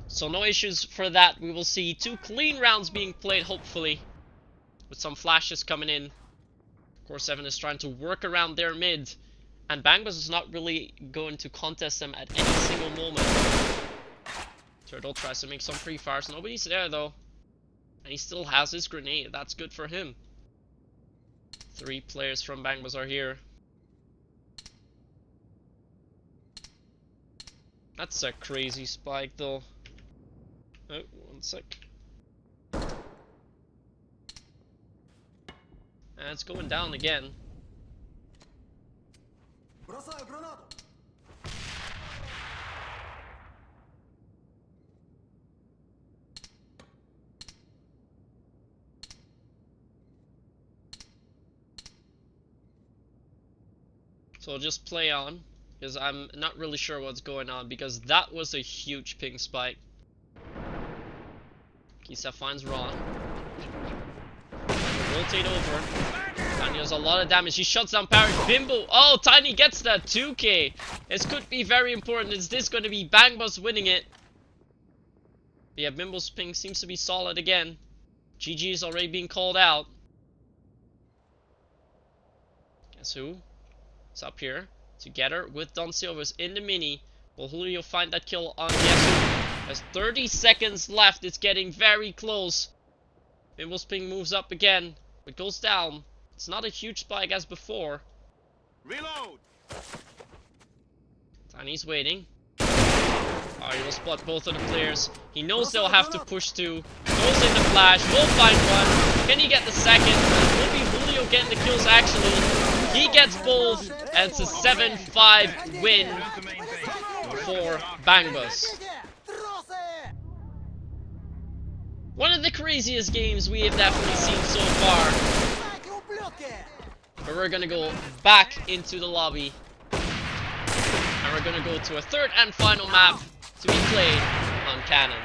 So no issues for that. We will see 2 clean rounds being played, hopefully. With some flashes coming in. Core7 is trying to work around their mid. And Bangbus is not really going to contest them at any single moment. Turtle tries to make some pre-fires. Nobody's there though. And he still has his grenade. That's good for him. 3 players from Bangbus are here. That's a crazy spike though. Oh, one sec. And it's going down again. So just play on, because I'm not really sure what's going on, because that was a huge ping spike. Kisa finds Ron. Rotate over. Tiny does a lot of damage. He shuts down Parrot. Bimbo. Oh, Tiny gets that 2k. This could be very important. Is this going to be Bangbus winning it? Yeah, Bimbo's ping seems to be solid again. GG is already being called out. Guess who? It's up here. Together with Don Silvers in the mini. Will Julio find that kill on Yesu? There's 30 seconds left. It's getting very close. Bimbo's ping moves up again. It goes down. It's not a huge spike as before. Reload. Tiny's waiting. Oh, he will spot both of the players. He knows they'll have to push 2. Goes in the flash. Will find one. Can he get the second? Will be Julio getting the kills actually. He gets both. And it's a 7-5 win for Bangbus. One of the craziest games we have definitely seen so far. But we're gonna go back into the lobby. And we're gonna go to a third and final map to be played on Cannon.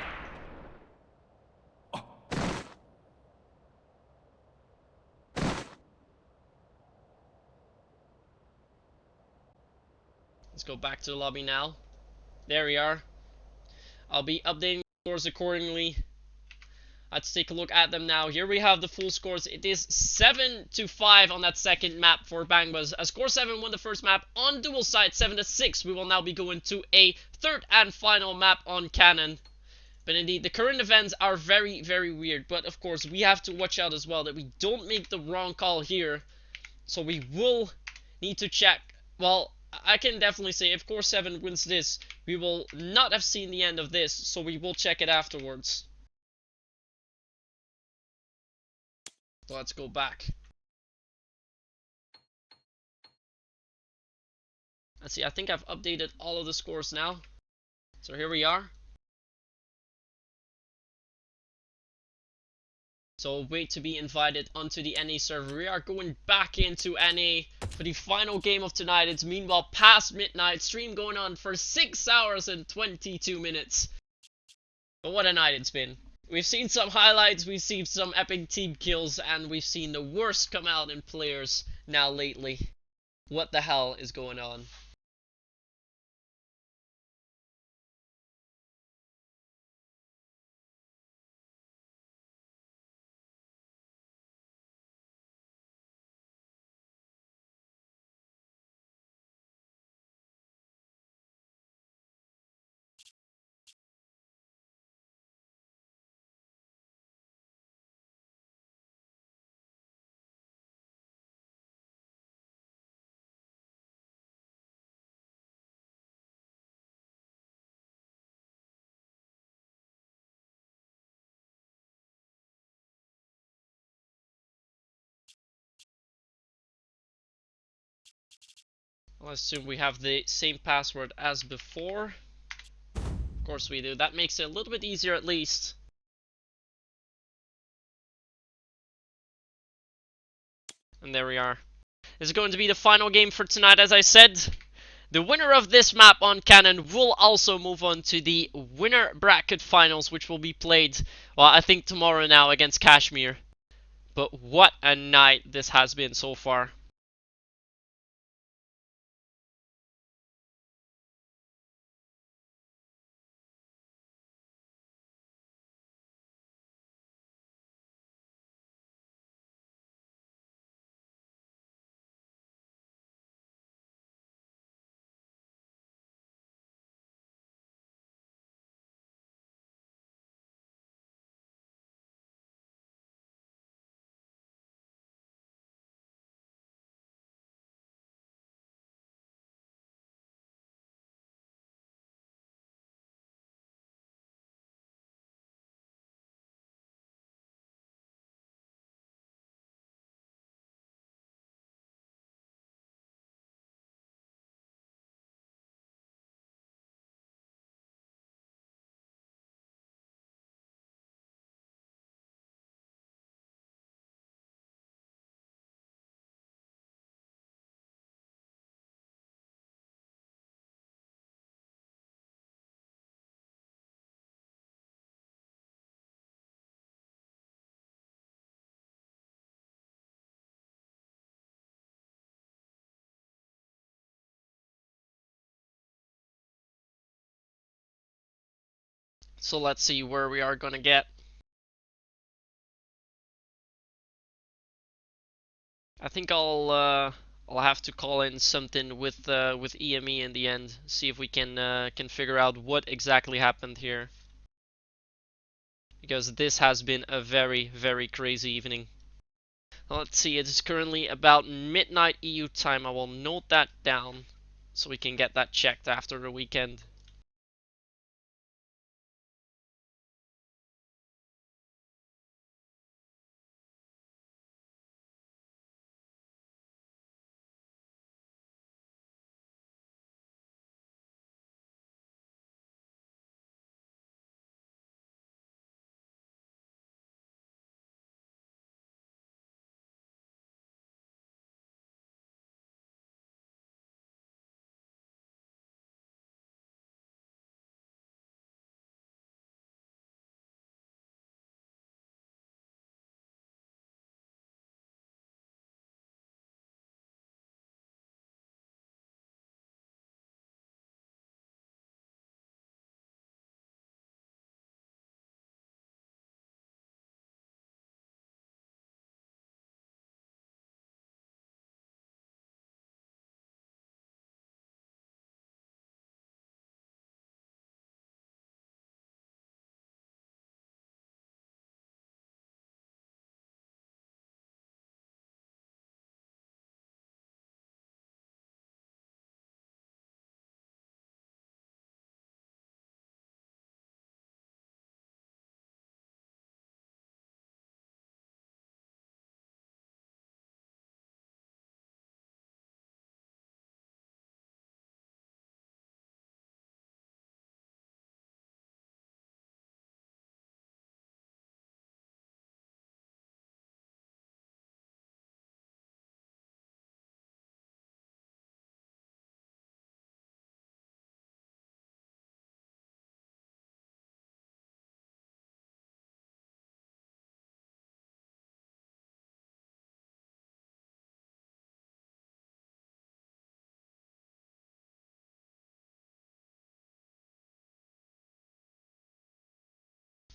Let's go back to the lobby now. There we are. I'll be updating the scores accordingly. Let's take a look at them now. Here we have the full scores. It is 7-5 on that second map for Bangbus. As Core7 won the first map on dual side, 7-6. We will now be going to a third and final map on Cannon. But indeed, the current events are very, very weird. But of course, we have to watch out as well that we don't make the wrong call here. So we will need to check. Well, I can definitely say if Core7 wins this, we will not have seen the end of this. So we will check it afterwards. So let's go back. Let's see, I think I've updated all of the scores now. So here we are. So wait to be invited onto the NA server. We are going back into NA for the final game of tonight. It's meanwhile past midnight. Stream going on for 6 hours and 22 minutes. But what a night it's been. We've seen some highlights, we've seen some epic team kills, and we've seen the worst come out in players now lately. What the hell is going on? I'll assume we have the same password as before. Of course we do. That makes it a little bit easier at least. And there we are. This is going to be the final game for tonight, as I said. The winner of this map on Cannon will also move on to the winner bracket finals, which will be played, well, I think tomorrow now against Kashmir. But what a night this has been so far. So let's see where we are gonna get. I think I'll have to call in something with EME in the end. See if we can figure out what exactly happened here. Because this has been a very, very crazy evening. Let's see, it is currently about midnight EU time. I will note that down so we can get that checked after the weekend.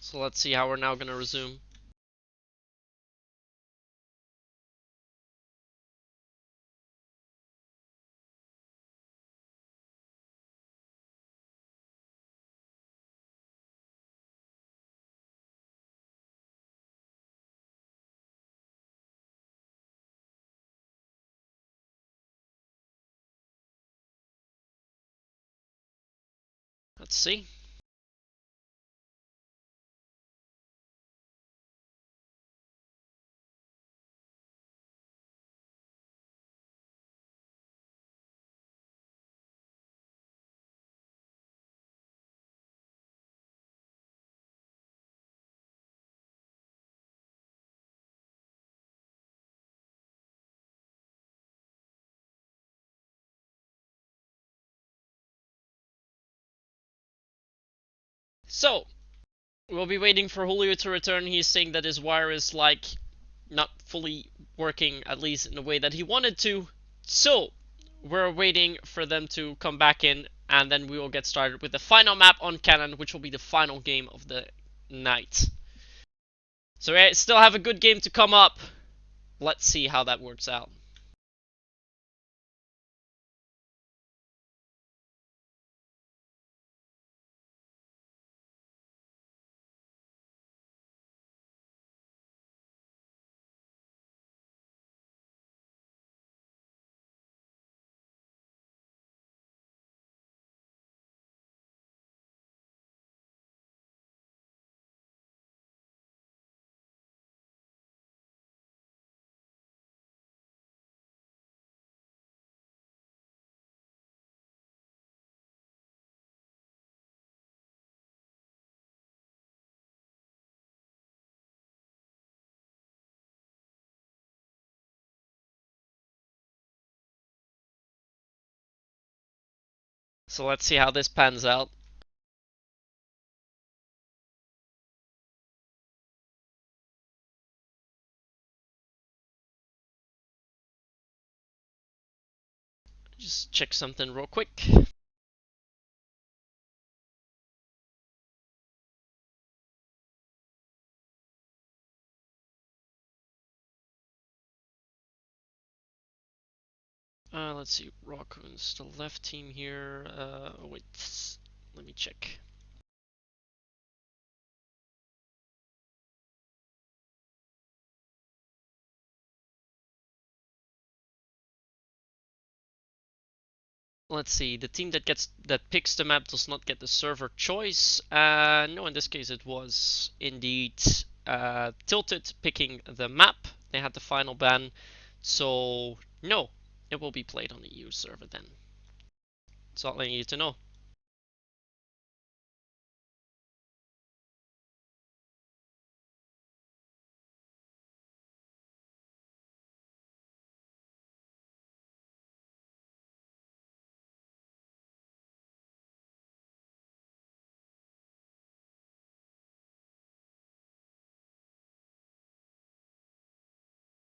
So let's see how we're now gonna resume. Let's see. So, we'll be waiting for Julio to return. He's saying that his wire is like not fully working, at least in the way that he wanted to. So, we're waiting for them to come back in, and then we will get started with the final map on Cannon, which will be the final game of the night. So we still have a good game to come up. Let's see how that works out. So let's see how this pans out. Just check something real quick. Let's see, Raccoon's the left team here. Wait, let me check. Let's see, the team that picks the map does not get the server choice. No, in this case it was indeed Tilted picking the map. They had the final ban, so no, it will be played on the EU server then. That's all I need to know.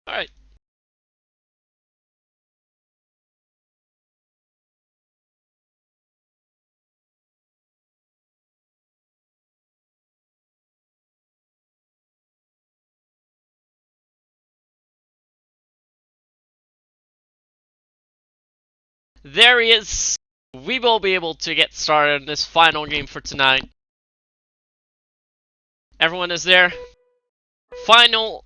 Alright. There he is. We will be able to get started in this final game for tonight. Everyone is there. Final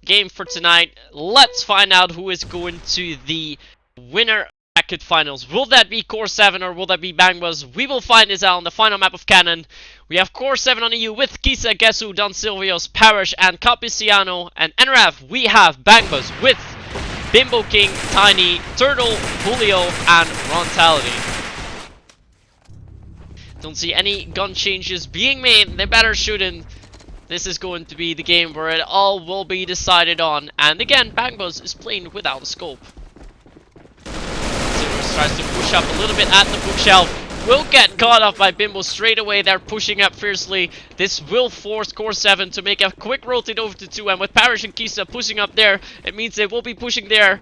game for tonight. Let's find out who is going to the winner bracket finals. Will that be Core7 or will that be Bangbus? We will find this out on the final map of Cannon. We have Core7 on EU with Kisa, Gesu, Don Silvios, Parish, and Capiciano. And NRF, we have Bangbus with Bimbo King, Tiny, Turtle, Julio, and Rontality. Don't see any gun changes being made. They better shouldn't. This is going to be the game where it all will be decided on. And again, Bangbus is playing without a scope. Silvers tries to push up a little bit at the bookshelf. Will get caught off by Bimbo straight away. They're pushing up fiercely. This will force Core7 to make a quick rotate over to 2. And with Parish and Kisa pushing up there, it means they will be pushing there.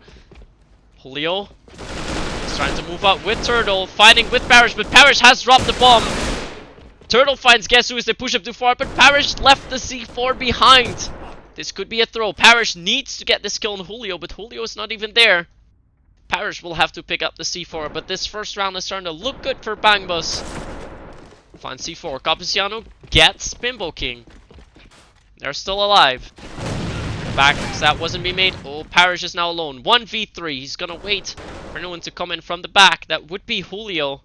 Julio is trying to move up with Turtle, fighting with Parish, but Parish has dropped the bomb. Turtle finds Gesu as they push up too far, but Parish left the C4 behind. This could be a throw. Parish needs to get this kill on Julio, but Julio is not even there. Parish will have to pick up the C4, but this first round is starting to look good for Bangbus. Finds C4. Capiciano gets Bimbo King. They're still alive. Back, that wasn't being made. Oh, Parish is now alone. 1v3. He's gonna wait for no one to come in from the back. That would be Julio.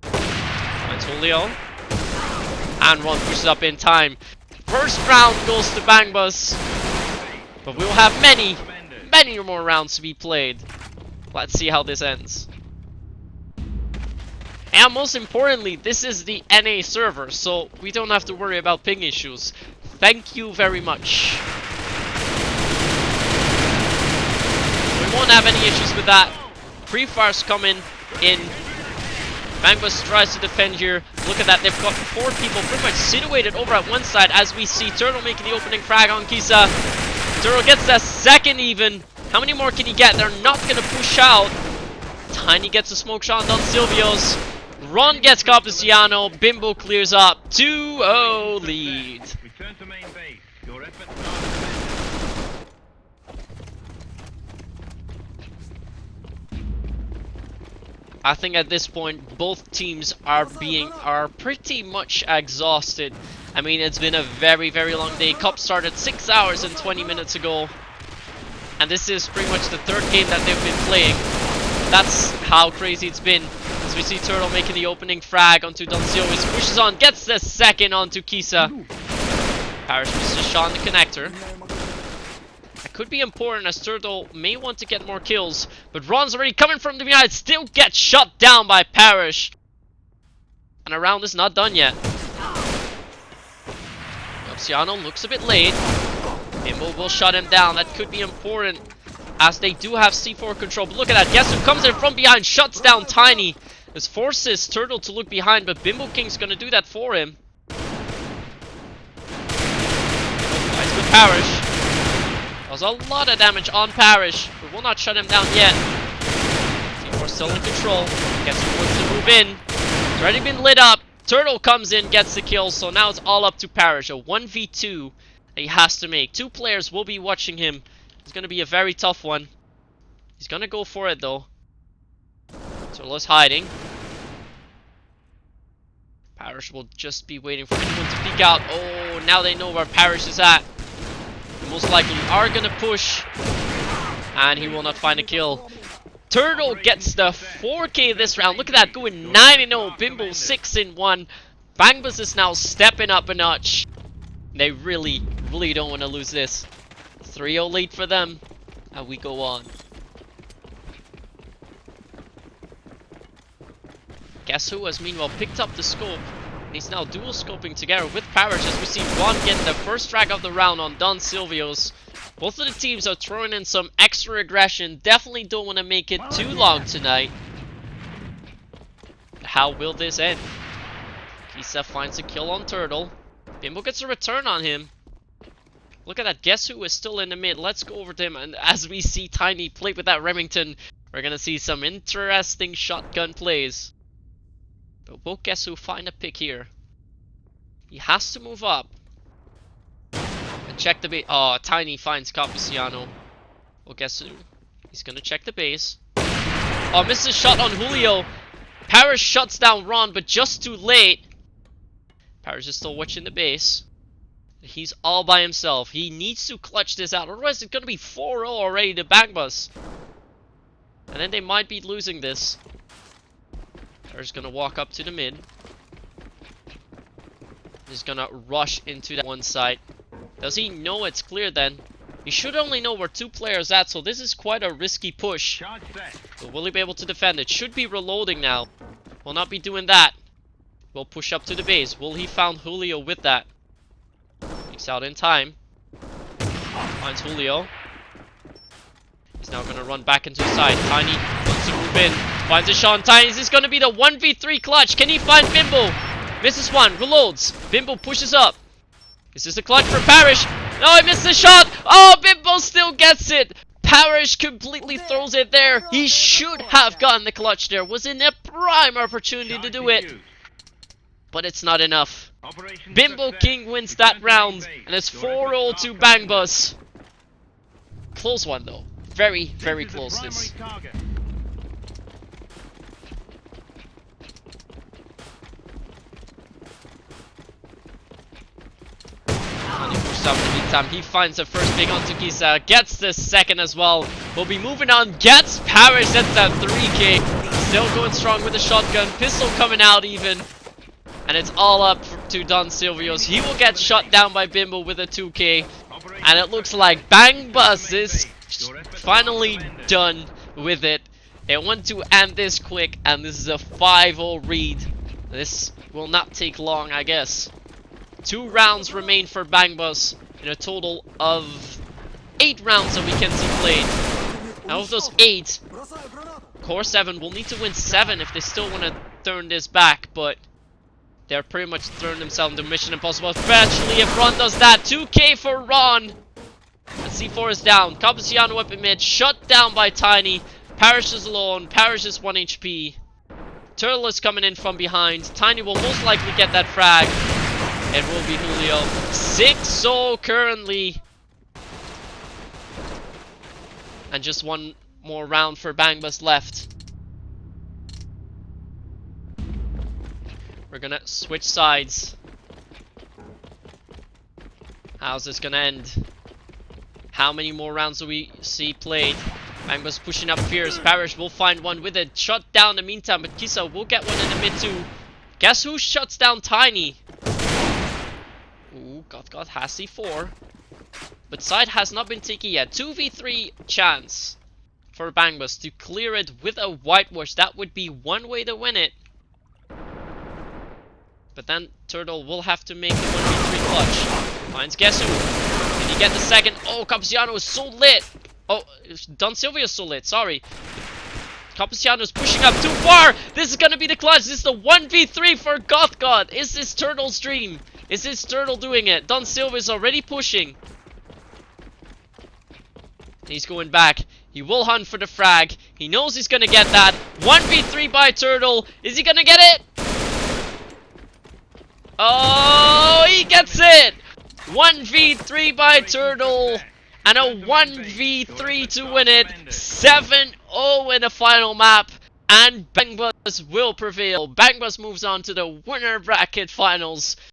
Finds Julio. And Ron pushes up in time. First round goes to Bangbus. But we will have many more rounds to be played. Let's see how this ends. And most importantly, this is the NA server, so we don't have to worry about ping issues. Thank you very much. We won't have any issues with that. Pre-fires coming in Bangbus tries to defend here. Look at that, they've got 4 people pretty much situated over at one side as we see Turtle making the opening frag on Kisa. Turtle gets the second even. How many more can he get? They're not going to push out. Tiny gets a smoke shot on Silvios. Ron gets Cappuciano. Bimbo clears up. 2-0 lead. Return to main base. Your efforts are I think at this point both teams are pretty much exhausted. I mean, it's been a very long day. Cup started 6 hours and 20 minutes ago, and this is pretty much the 3rd game that they've been playing. That's how crazy it's been. As we see Turtle making the opening frag onto Doncio, he pushes on, gets the second onto Kisa. Parrish misses a shot on the connector. That could be important as Turtle may want to get more kills, but Ron's already coming from the behind, still gets shut down by Parrish. And a round is not done yet. Cappuciano looks a bit late. Bimbo will shut him down. That could be important as they do have C4 control. But look at that. Guess who comes in from behind, shuts down Tiny. This forces Turtle to look behind, but Bimbo King's gonna do that for him. Nice with Parrish. That was a lot of damage on Parrish, but will not shut him down yet. C4 still in control. Guess who wants to move in. It's already been lit up. Turtle comes in, gets the kill, so now it's all up to Parrish. A 1v2 that he has to make. 2 players will be watching him. It's going to be a very tough one. He's going to go for it, though. Turtle's hiding. Parrish will just be waiting for anyone to peek out. Oh, now they know where Parrish is at. They most likely are going to push. And he will not find a kill. Turtle gets the 4K this round. Look at that, going 9-0. Bimbo 6-1. Bangbus is now stepping up a notch. They really don't want to lose this. 3-0 lead for them. And we go on. Guess who has meanwhile picked up the scope. And he's now dual scoping together with Parrish as we see Ron getting the first frag of the round on Don Silvios. Both of the teams are throwing in some extra aggression. Definitely don't want to make it too long tonight. How will this end? Kisa finds a kill on Turtle. Bimbo gets a return on him. Look at that. Guess who is still in the mid? Let's go over to him. And as we see Tiny play with that Remington, we're going to see some interesting shotgun plays. But will Guess who find a pick here? He has to move up. And check the base. Oh, Tiny finds Cappuciano. Well, Guess who? He's going to check the base. Oh, misses a shot on Julio. Parrish shuts down Ron, but just too late. Parrish is still watching the base. He's all by himself. He needs to clutch this out. Otherwise, it's going to be 4-0 already to Bangbus. And then they might be losing this. Parrish is going to walk up to the mid. He's going to rush into that one side. Does he know it's clear then? He should only know where 2 players at, so this is quite a risky push. But will he be able to defend it? Should be reloading now. Will not be doing that. Will push up to the base. Will he found Julio with that? Peeks out in time. Finds Julio. He's now going to run back into his side. Tiny wants to move in. Finds a shot on Tiny. Is this going to be the 1v3 clutch? Can he find Bimbo? Misses one. Reloads. Bimbo pushes up. Is this a clutch for Parrish? No, he missed the shot. Oh, Bimbo still gets it. Parrish completely throws it there. He should have gotten the clutch there. Was in a prime opportunity to do it. But it's not enough. Bimbo King wins that round. And it's 4-0 to Bangbus. Close one though. Very close this. In the meantime, he finds the first pick onto Kisa, gets the second as well. Will be moving on, gets Parrish, that's that 3K. Still going strong with the shotgun, pistol coming out even. And it's all up to Don Silvios. He will get shot down by Bimbo with a 2K. And it looks like Bangbus is finally done with it. They want to end this quick, and this is a 5-0 read. This will not take long, I guess. 2 rounds remain for Bangbus in a total of 8 rounds that we can see played. Out of those 8, Core7 will need to win 7 if they still want to turn this back, but they're pretty much throwing themselves into Mission Impossible, especially if Ron does that. 2k for Ron. And C4 is down. Cappuccino up in mid, shut down by Tiny. Parrish is alone. Parrish is 1 HP. Turtle is coming in from behind. Tiny will most likely get that frag. It will be Julio. 6-0 currently. And just one more round for Bangbus left. We're gonna switch sides. How's this gonna end? How many more rounds do we see played? Bangbus pushing up fierce. Parrish will find one with it. Shut down in the meantime, but Kisa will get one in the mid too. Guess who shuts down Tiny? Ooh, God has C4. But side has not been taken yet. 2v3 chance for Bangbus to clear it with a whitewash. That would be one way to win it. But then Turtle will have to make the 1v3 clutch. Finds guess who? Did he get the second? Oh, Cappuccino is so lit. Oh, Don Silvio is so lit. Sorry. Cappuccino is pushing up too far. This is gonna be the clutch. This is the 1v3 for God. Is this Turtle's dream? Is this Turtle doing it? Don Silvio is already pushing. He's going back. He will hunt for the frag. He knows he's gonna get that. 1v3 by Turtle. Is he gonna get it? Oh, he gets it! 1v3 by Turtle. And a 1v3 to win it. 7-0 in the final map. And Bangbus will prevail. Bangbus moves on to the winner bracket finals.